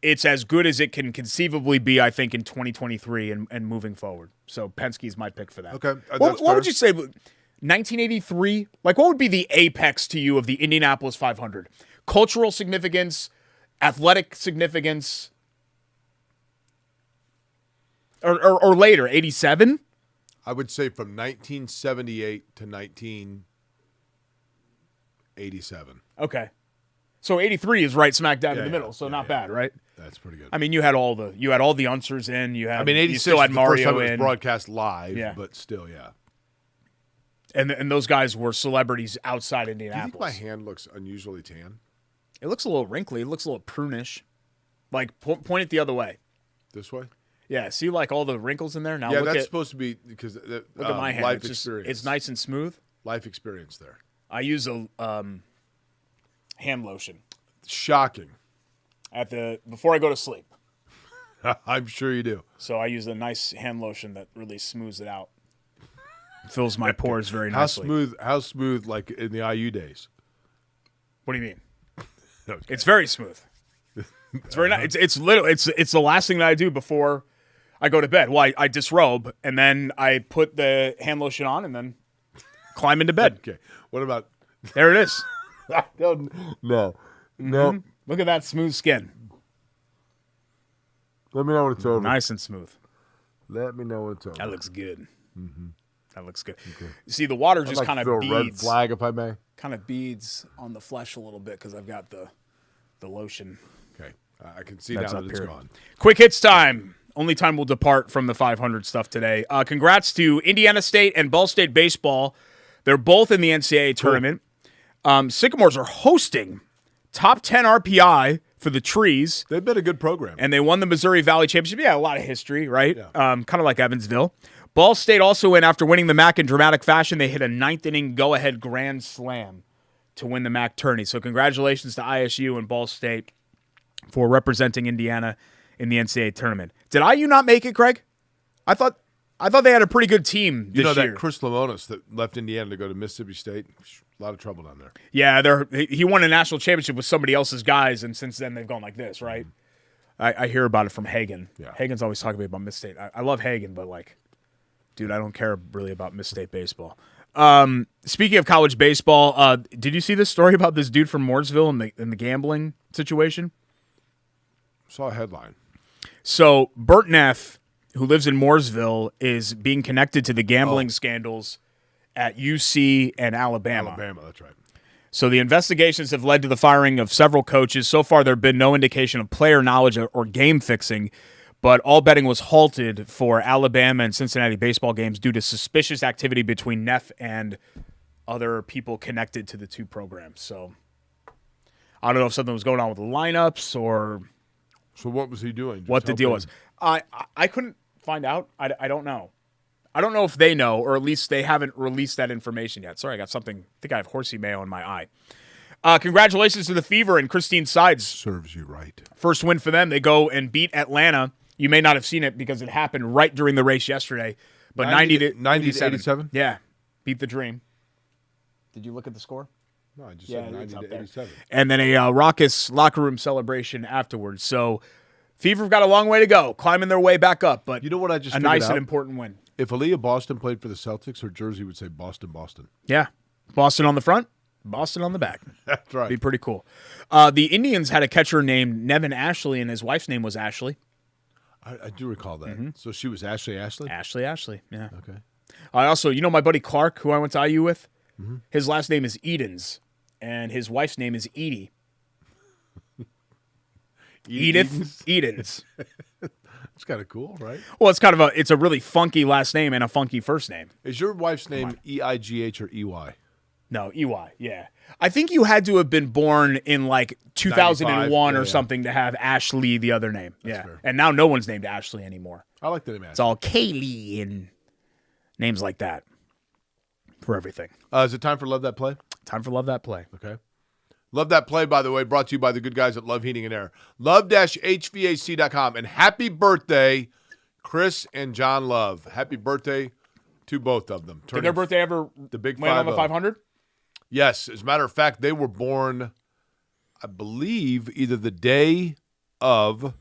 it's as good as it can conceivably be, I think, in 2023 and moving forward. So Penske's my pick for that. Okay. What would you say? 1983? Like, what would be the apex to you of the Indianapolis 500? Cultural significance, athletic significance, or later, 87? I would say from 1978 to 1987. Okay. So 83 is right smack dab in the middle, so not bad, right? That's pretty good. I mean, you had all the unswers in. You had. 86 you still had was the first time Mario it was in. broadcast live, but still, And those guys were celebrities outside Do you think Indianapolis. my hand looks unusually tan? It looks a little wrinkly. It looks a little prunish. Like, point it the other way. This way? Yeah, see like all the wrinkles in there? Now Yeah, look that's at, supposed to be because look at my hand. life It's experience. it's nice and smooth. Life experience there. I use a hand lotion Shocking. before I go to sleep. I'm sure you do. So I use a nice hand lotion that really smooths it out. Fills my pores very nicely. How smooth like in the IU days? What do you mean? Okay. It's very smooth. It's very nice. It's literally it's the last thing that I do before I go to bed. Well, I disrobe and then I put the hand lotion on and then climb into bed. Okay. What about There it is. No. No. Look at that smooth skin. Let me know when it's over. Nice and smooth. Let me know when it's over. That looks good. That looks good. Okay. See, the water just kind of throw a red beads. flag if I may. Kind of beads on the flesh a little bit because I've got the lotion. Okay. I can see That's now up that it's here. gone. Quick hits time. Only time we'll depart from the 500 stuff today. Congrats to Indiana State and Ball State baseball. They're both in the NCAA tournament. Sycamores are hosting top 10 RPI for the Trees. They've been a good program. And they won the Missouri Valley Championship. Yeah, a lot of history, right? Yeah. Kind of like Evansville. Ball State also win after winning the MAC in dramatic fashion. They hit a ninth-inning go-ahead grand slam to win the MAC tourney. So congratulations to ISU and Ball State for representing Indiana in the NCAA tournament. Did IU not make it, Greg? I thought they had a pretty good team this you know year. that Chris Lamonis that left Indiana to go to Mississippi State? A lot of trouble down there. Yeah, he won a national championship with somebody else's guys, and since then they've gone like this, right? I hear about it from Hagen. Yeah. Hagen's always talking to me about Miss State. I love Hagen, but like, dude, I don't care really about Miss State baseball. Speaking of college baseball, did you see this story about this dude from Mooresville in the gambling situation? Saw a headline. So Bert Neff, who lives in Mooresville, is being connected to the gambling scandals at UC and Alabama. Alabama, that's right. So the investigations have led to the firing of several coaches. So far, there have been no indication of player knowledge or game fixing, but all betting was halted for Alabama and Cincinnati baseball games due to suspicious activity between Neff and other people connected to the two programs. So I don't know if something was going on with the lineups or So what was he doing? Just what the deal helping? was. I couldn't find out. I don't know. I don't know if they know, or at least they haven't released that information yet. Sorry, I got something. I think I have horsey mayo in my eye. Congratulations to the Fever and Christine Sides. Serves you right. First win for them. They go and beat Atlanta. You may not have seen it because it happened right during the race yesterday. But 90 to 87? Yeah. Beat the Dream. Did you look at the score? No, I just said 90 to 87. And then a raucous locker room celebration afterwards. So Fever have got a long way to go, climbing their way back up. But You know what I just a figured nice out? and important win. If Aaliyah Boston played for the Celtics, her jersey would say Boston, Boston. Yeah. Boston on the front, Boston on the back. That's right. Be pretty cool. The Indians had a catcher named Nevin Ashley, and his wife's name was Ashley. I do recall that. So she was Ashley? Ashley, yeah. Okay. I also, my buddy Clark, who I went to IU with, his last name is Edens, and his wife's name is Edie. Edith Edens. It's kind of cool, right? Well, it's a really funky last name and a funky first name. Is your wife's name E-I-G-H or E-Y? No, EY, yeah. I think you had to have been born in like 2001 95, or yeah. something to have Ashley, the other name. That's fair. And now no one's named Ashley anymore. I like the name It's all Kaylee and names like that for everything. Is it time for Love That Play? Time for Love That Play. Okay. Love That Play, by the way, brought to you by the good guys at Love Heating and Air. Love-HVAC.com. And happy birthday, Chris and John Love. Happy birthday to both of them. Did their birthday ever the big land on the 5-0. 500? Yes. As a matter of fact, they were born, I believe, either the day of,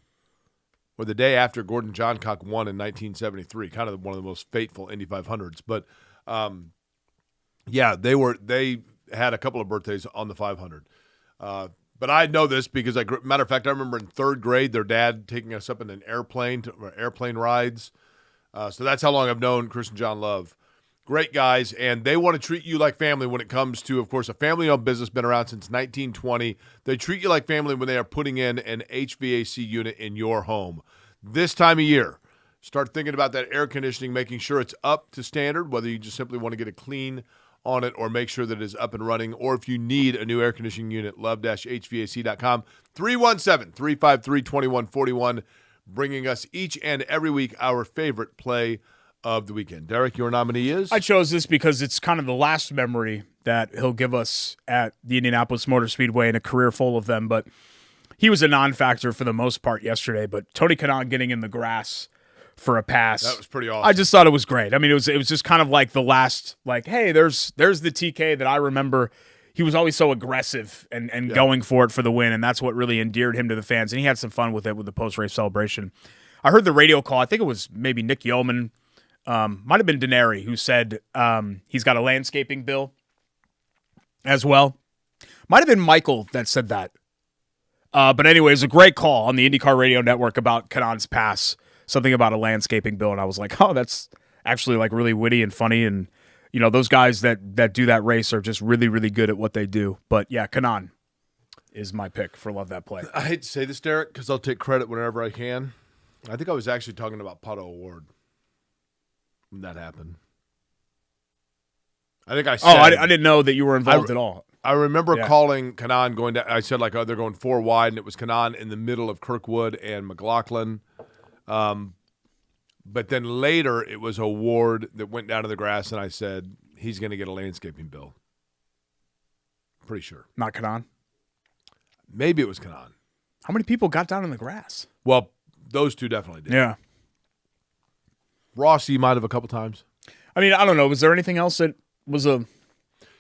or the day after Gordon Johncock won in 1973, kind of one of the most fateful Indy 500s. But, yeah, they had a couple of birthdays on the 500. But I know this because, matter of fact, I remember in third grade, their dad taking us up in an airplane, airplane rides. So that's how long I've known Chris and John Love. Great guys, and they want to treat you like family when it comes to, of course, a family-owned business, been around since 1920. They treat you like family when they are putting in an HVAC unit in your home. This time of year, start thinking about that air conditioning, making sure it's up to standard, whether you just simply want to get a clean on it or make sure that it is up and running, or if you need a new air conditioning unit, love-hvac.com. 317-353-2141, bringing us each and every week our favorite play of the weekend. Derek, your nominee is? I chose this because it's kind of the last memory that he'll give us at the Indianapolis Motor Speedway in a career full of them, but he was a non-factor for the most part yesterday. But Tony Kanaan getting in the grass for a pass, that was pretty awesome. I just thought it was great. I mean, it was just kind of like the last, like, hey, there's the TK that I remember. He was always so aggressive and going for it for the win, and that's what really endeared him to the fans. And he had some fun with it with the post-race celebration. I heard the radio call. I think it was maybe Nick Yeoman. Might have been Denary who said he's got a landscaping bill as well. Might have been Michael that said that. But anyway, it was a great call on the IndyCar Radio Network about Kanaan's pass, something about a landscaping bill, and I was like, oh, that's actually like really witty and funny. And, you know, those guys that do that race are just really, really good at what they do. But, yeah, Kanaan is my pick for Love That Play. I hate to say this, Derek, because I'll take credit whenever I can. I think I was actually talking about Pato O'Ward when that happened. I think I said... I didn't know that you were involved at all. I remember calling Kanaan going down. I said, like, oh, they're going 4 wide, and it was Kanaan in the middle of Kirkwood and McLaughlin. But then later, it was O'Ward that went down to the grass, and I said, he's going to get a landscaping bill. Pretty sure. Not Kanaan? Maybe it was Kanaan. How many people got down in the grass? Well, those two definitely did. Yeah. Rossi might have a couple times. I mean, I don't know. Was there anything else that was I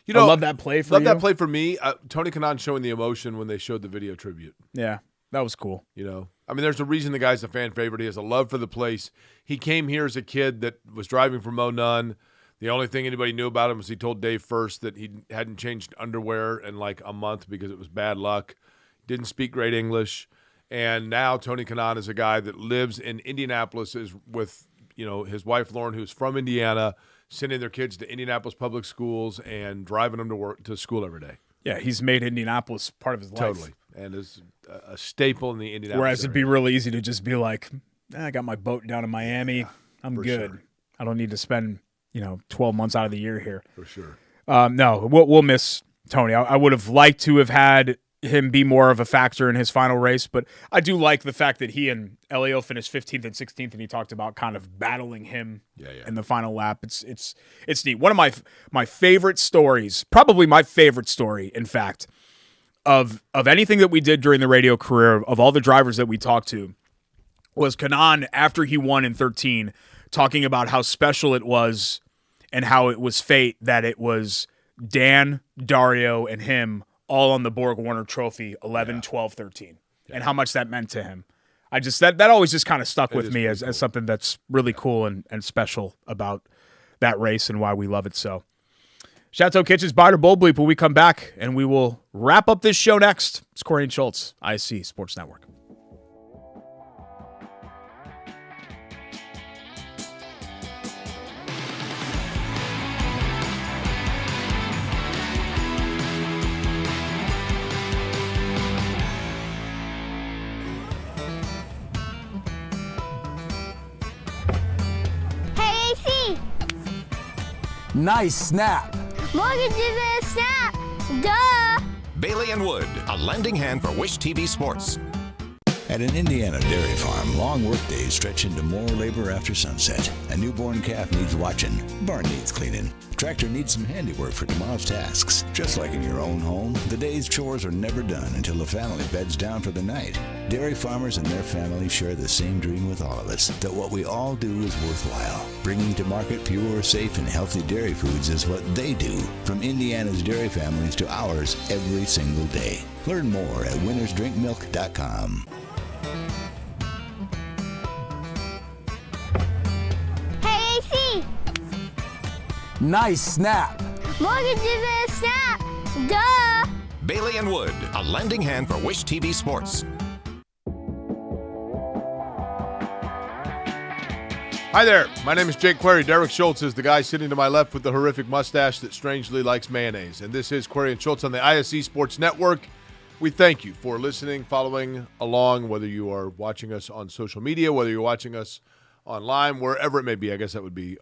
love that play for you? Love that play for me. Tony Kanaan showing the emotion when they showed the video tribute. Yeah, that was cool. You know, I mean, there's a reason the guy's a fan favorite. He has a love for the place. He came here as a kid that was driving for Mo Nunn. The only thing anybody knew about him was he told Dave First that he hadn't changed underwear in like a month because it was bad luck. Didn't speak great English. And now Tony Kanaan is a guy that lives in Indianapolis is with, you know, his wife Lauren, who's from Indiana, sending their kids to Indianapolis public schools and driving them to school every day. Yeah, he's made Indianapolis part of his life. Totally, and is a staple in the Indianapolis Whereas area. It'd be really easy to just be like, I got my boat down in Miami. I'm good. Sure. I don't need to spend 12 months out of the year here. For sure. No, we'll miss Tony. I would have liked to have had him be more of a factor in his final race, but I do like the fact that he and Elio finished 15th and 16th, and he talked about kind of battling him in the final lap. It's neat. One of my favorite stories, probably my favorite story, in fact, of anything that we did during the radio career, of all the drivers that we talked to, was Kanaan after he won in 13, talking about how special it was and how it was fate that it was Dan, Dario, and him all on the Borg Warner Trophy 11, 12, 13, and how much that meant to him. I just that always just kind of stuck with me as something that's really cool and special about that race and why we love it so. Chateau Kitchen's Buy It or Bold Bleep when we come back, and we will wrap up this show next. It's Corey and Schultz, ISC Sports Network. Hey, AC. Nice snap. Mortgage is a snap. Duh. Bailey and Wood, a lending hand for Wish TV Sports. At an Indiana dairy farm, long workdays stretch into more labor after sunset. A newborn calf needs watching. Barn needs cleaning. Tractor needs some handiwork for tomorrow's tasks. Just like in your own home, the day's chores are never done until the family beds down for the night. Dairy farmers and their families share the same dream with all of us, that what we all do is worthwhile. Bringing to market pure, safe, and healthy dairy foods is what they do. From Indiana's dairy families to ours every single day. Learn more at winnersdrinkmilk.com. Hey, AC! Nice snap. Morgan did a snap! Duh! Bailey and Wood, a lending hand for Wish TV Sports. Hi there. My name is Jake Query. Derek Schultz is the guy sitting to my left with the horrific mustache that strangely likes mayonnaise. And this is Query and Schultz on the ISC Sports Network. We thank you for listening, following along, whether you are watching us on social media, whether you're watching us online, wherever it may be. I guess that would be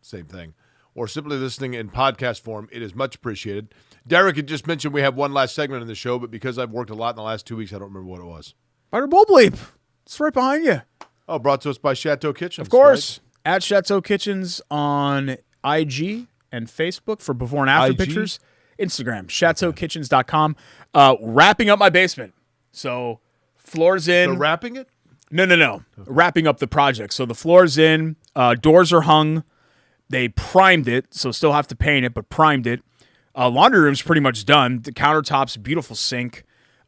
same thing. Or simply listening in podcast form. It is much appreciated. Derek had just mentioned we have one last segment in the show, but because I've worked a lot in the last 2 weeks, I don't remember what it was. Butter Bull Bleep. It's right behind you. Oh, brought to us by Chateau Kitchens. Of course. Right? At Chateau Kitchens on IG and Facebook for before and after IG? pictures. Instagram, chateaukitchens.com. Wrapping up my basement. So floors in. So wrapping it? No. Okay. Wrapping up the project. So the floor's in. Doors are hung. They primed it, so still have to paint it, but primed it. Laundry room's pretty much done. The countertops, beautiful sink.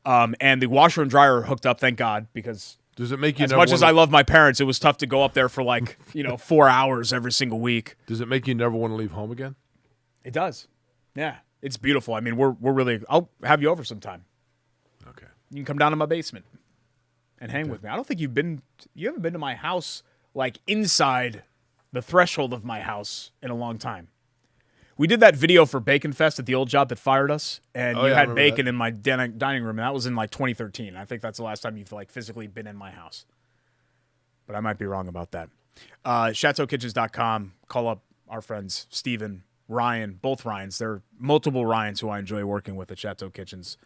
And the washer and dryer are hooked up, thank God, because Does it make you as never much as I wanna- love my parents, it was tough to go up there for 4 hours every single week. Does it make you never want to leave home again? It does. Yeah. It's beautiful. I mean, we're really, I'll have you over sometime. Okay. You can come down to my basement and hang with me. I don't think you haven't been to my house, inside the threshold of my house in a long time. We did that video for Bacon Fest at the old job that fired us, and Oh, you yeah, I had remember bacon that. in my dining room, and that was in 2013. I think that's the last time you've physically been in my house. But I might be wrong about that. ChateauKitchens.com. Call up our friends Steven, Ryan, both Ryans. There are multiple Ryans who I enjoy working with at Chateau Kitchens.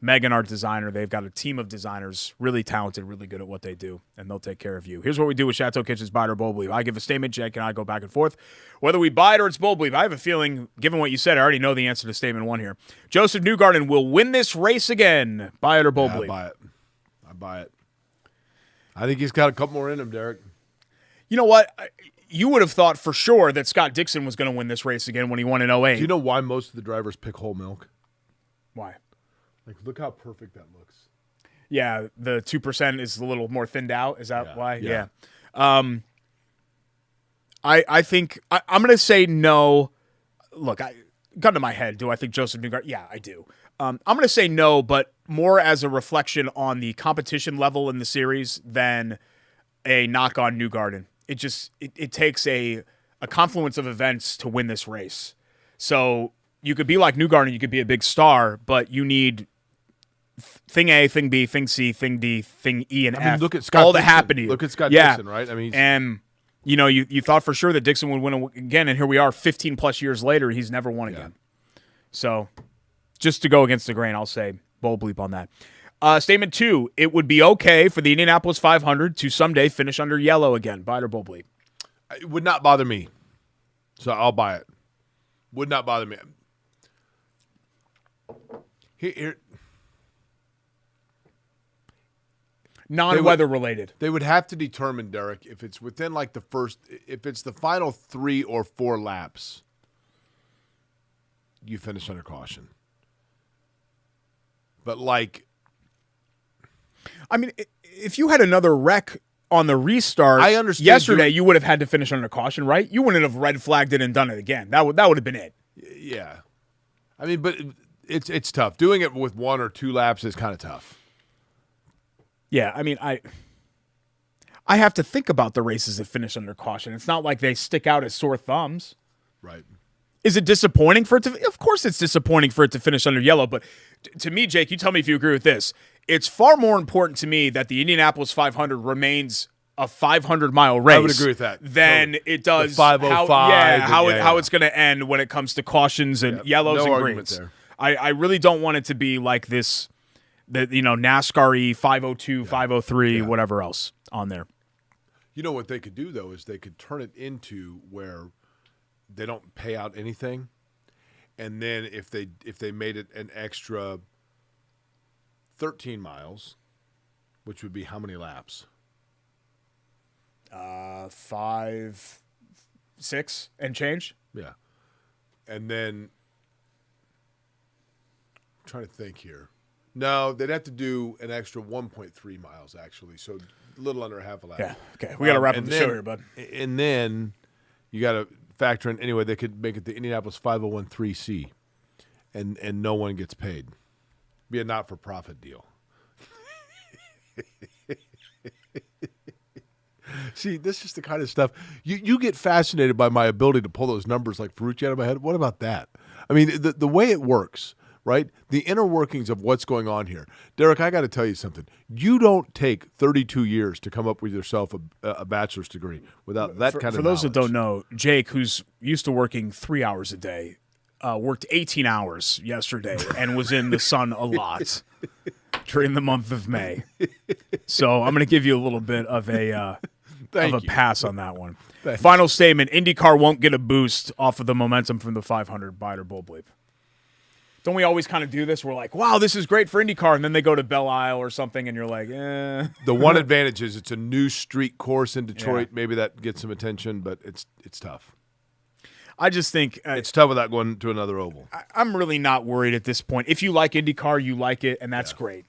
Megan, our designer, they've got a team of designers, really talented, really good at what they do, and they'll take care of you. Here's what we do with Chateau Kitchens, buy it or bold believe. I give a statement, Jake and I go back and forth. Whether we buy it or it's bold believe, I have a feeling, given what you said, I already know the answer to statement one here. Josef Newgarden will win this race again. Buy it or bold believe. I buy it. I think he's got a couple more in him, Derek. You know what? You would have thought for sure that Scott Dixon was going to win this race again when he won in 08. Do you know why most of the drivers pick whole milk? Why? Look how perfect that looks. Yeah, the 2% is a little more thinned out. Is that why? Yeah. I think I'm going to say no. Look, gun to my head. Do I think Josef Newgarden? Yeah, I do. I'm going to say no, but more as a reflection on the competition level in the series than a knock on Newgarden. It takes a confluence of events to win this race. So you could be like Newgarden, you could be a big star, but you need thing A, thing B, thing C, thing D, thing E, and F. Look at Scott all to Dixon. happen to you. Look at Scott Dixon, right? I mean, and you thought for sure that Dixon would win again, and here we are 15 plus years later. He's never won again. So just to go against the grain, I'll say bold bleep on that. Statement 2, it would be okay for the Indianapolis 500 to someday finish under yellow again. Buy it or bold bleep? it would not bother me. So I'll buy it. Would not bother me. Here Non-weather related. They would have to determine, Derek, if it's within like if it's the final 3 or 4 laps, you finish under caution. But I mean, if you had another wreck on the restart I understand yesterday, you would have had to finish under caution, right? You wouldn't have red flagged it and done it again. That would have been it. yeah. I mean, but it's tough. Doing it with 1 or 2 laps is kind of tough. Yeah, I mean, I have to think about the races that finish under caution. It's not like they stick out as sore thumbs. Right. Is it disappointing for it to? Of course it's disappointing for it to finish under yellow, but to me, Jake, you tell me if you agree with this. It's far more important to me that the Indianapolis 500 remains a 500-mile race. I would agree with that. Than Totally. it does The 505 how it's going to end when it comes to cautions and yellows no and argument greens. there. I really don't want it to be like this, NASCAR-y 502, 503, whatever else on there. You know what they could do, though, is they could turn it into where they don't pay out anything. And then if they made it an extra 13 miles, which would be how many laps? 5, 6 and change. Yeah. And then I'm trying to think here. No, they'd have to do an extra 1.3 miles, actually, so a little under half a lap. Yeah, okay. We got to wrap up the show here, bud. And then you got to factor in, anyway, they could make it the Indianapolis 501(c), and no one gets paid. Be a not-for-profit deal. See, this is the kind of stuff you get fascinated by my ability to pull those numbers like Ferrucci out of my head. What about that? I mean, the way it works, right? The inner workings of what's going on here. Derek, I got to tell you something. You don't take 32 years to come up with yourself a bachelor's degree without that kind of knowledge. For those that don't know, Jake, who's used to working 3 hours a day, worked 18 hours yesterday and was in the sun a lot during the month of May. So I'm going to give you a little bit of a pass on that one. Final statement, IndyCar won't get a boost off of the momentum from the 500 buy it or bull bleep. Don't we always kind of do this? We're like, wow, this is great for IndyCar, and then they go to Belle Isle or something, and you're like, eh. The one advantage is it's a new street course in Detroit. Yeah. Maybe that gets some attention, but it's tough. I just think it's tough without going to another oval. I'm really not worried at this point. If you like IndyCar, you like it, and that's great.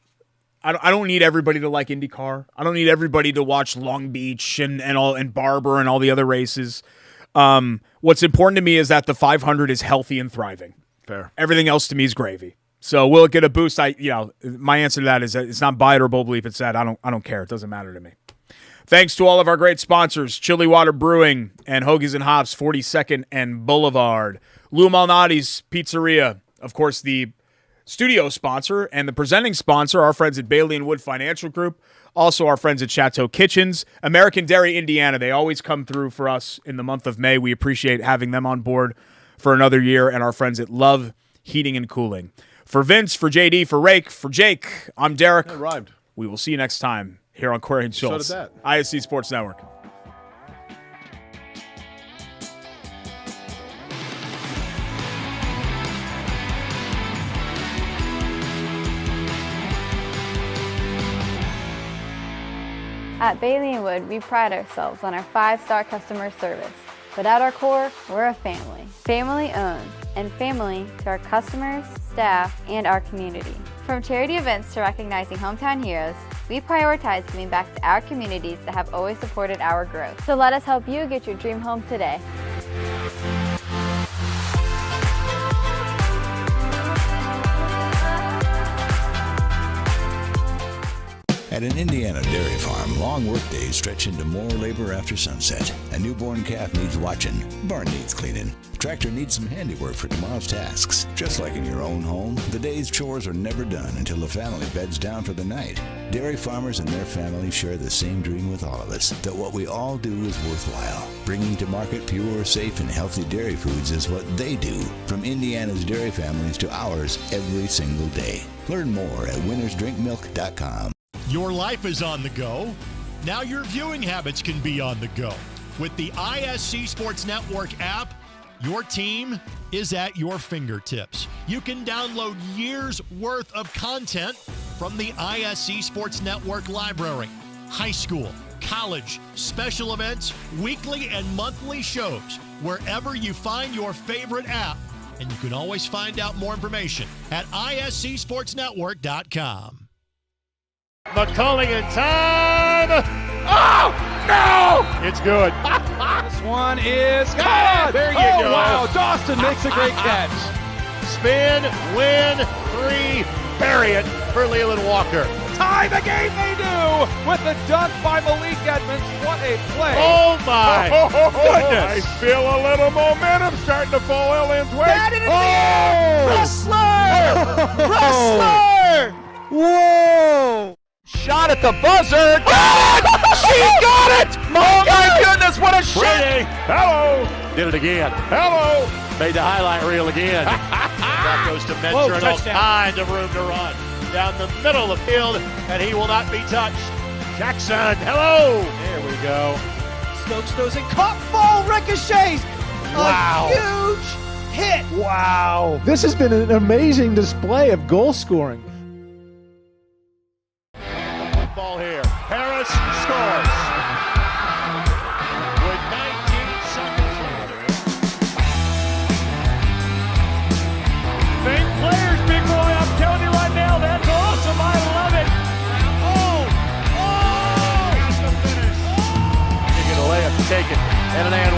I don't need everybody to like IndyCar. I don't need everybody to watch Long Beach and Barber and all the other races. What's important to me is that the 500 is healthy and thriving. Fair. Everything else to me is gravy. So will it get a boost? My answer to that is that it's not buy it or bull bleep. It's that I don't care. It doesn't matter to me. Thanks to all of our great sponsors, Chili Water Brewing and Hoagies and Hops, 42nd and Boulevard. Lou Malnati's Pizzeria, of course, the studio sponsor and the presenting sponsor, our friends at Bailey & Wood Financial Group. Also our friends at Chateau Kitchens. American Dairy Indiana, they always come through for us in the month of May. We appreciate having them on board for another year. And our friends at Love Heating and Cooling. For Vince, for JD, for Rake, for Jake, I'm Derek. That rhymed. We will see you next time here on Query and Schultz. So did that. ISC Sports Network. At Bailey & Wood, we pride ourselves on our 5-star customer service. But at our core, we're a family. Family owned, and family to our customers, staff, and our community. From charity events to recognizing hometown heroes, we prioritize giving back to our communities that have always supported our growth. So let us help you get your dream home today. At an Indiana dairy farm, long workdays stretch into more labor after sunset. A newborn calf needs watching. Barn needs cleaning. Tractor needs some handiwork for tomorrow's tasks. Just like in your own home, the day's chores are never done until the family beds down for the night. Dairy farmers and their families share the same dream with all of us, that what we all do is worthwhile. Bringing to market pure, safe, and healthy dairy foods is what they do. From Indiana's dairy families to ours every single day. Learn more at winnersdrinkmilk.com. Your life is on the go. Now your viewing habits can be on the go. With the ISC Sports Network app, your team is at your fingertips. You can download years' worth of content from the ISC Sports Network library. High school, college, special events, weekly and monthly shows, wherever you find your favorite app. And you can always find out more information at iscsportsnetwork.com. McCulling in time. Oh, no! It's good. This one is good. There you go. Wow, Dawson makes a great catch. Spin, win, 3, bury it for Leland Walker. Tie the game they do with the dunk by Malik Edmonds. What a play. Oh, my goodness. I feel a little momentum starting to fall Ellen's way. Wrestler! Wrestler! Whoa! Shot at the buzzer. Got it! She got it! Oh, my goodness, what a shot! Brady. Hello. Did it again. Hello. Made the highlight reel again. That goes to Mentor and all kinds of room to run. Down the middle of the field, and he will not be touched. Jackson, hello. There we go. Stokes goes in, caught, ball ricochets. Wow. A huge hit. Wow. This has been an amazing display of goal scoring. Ball here. Harris scores. With 19 seconds left. Big players, big boy. I'm telling you right now, that's awesome. and an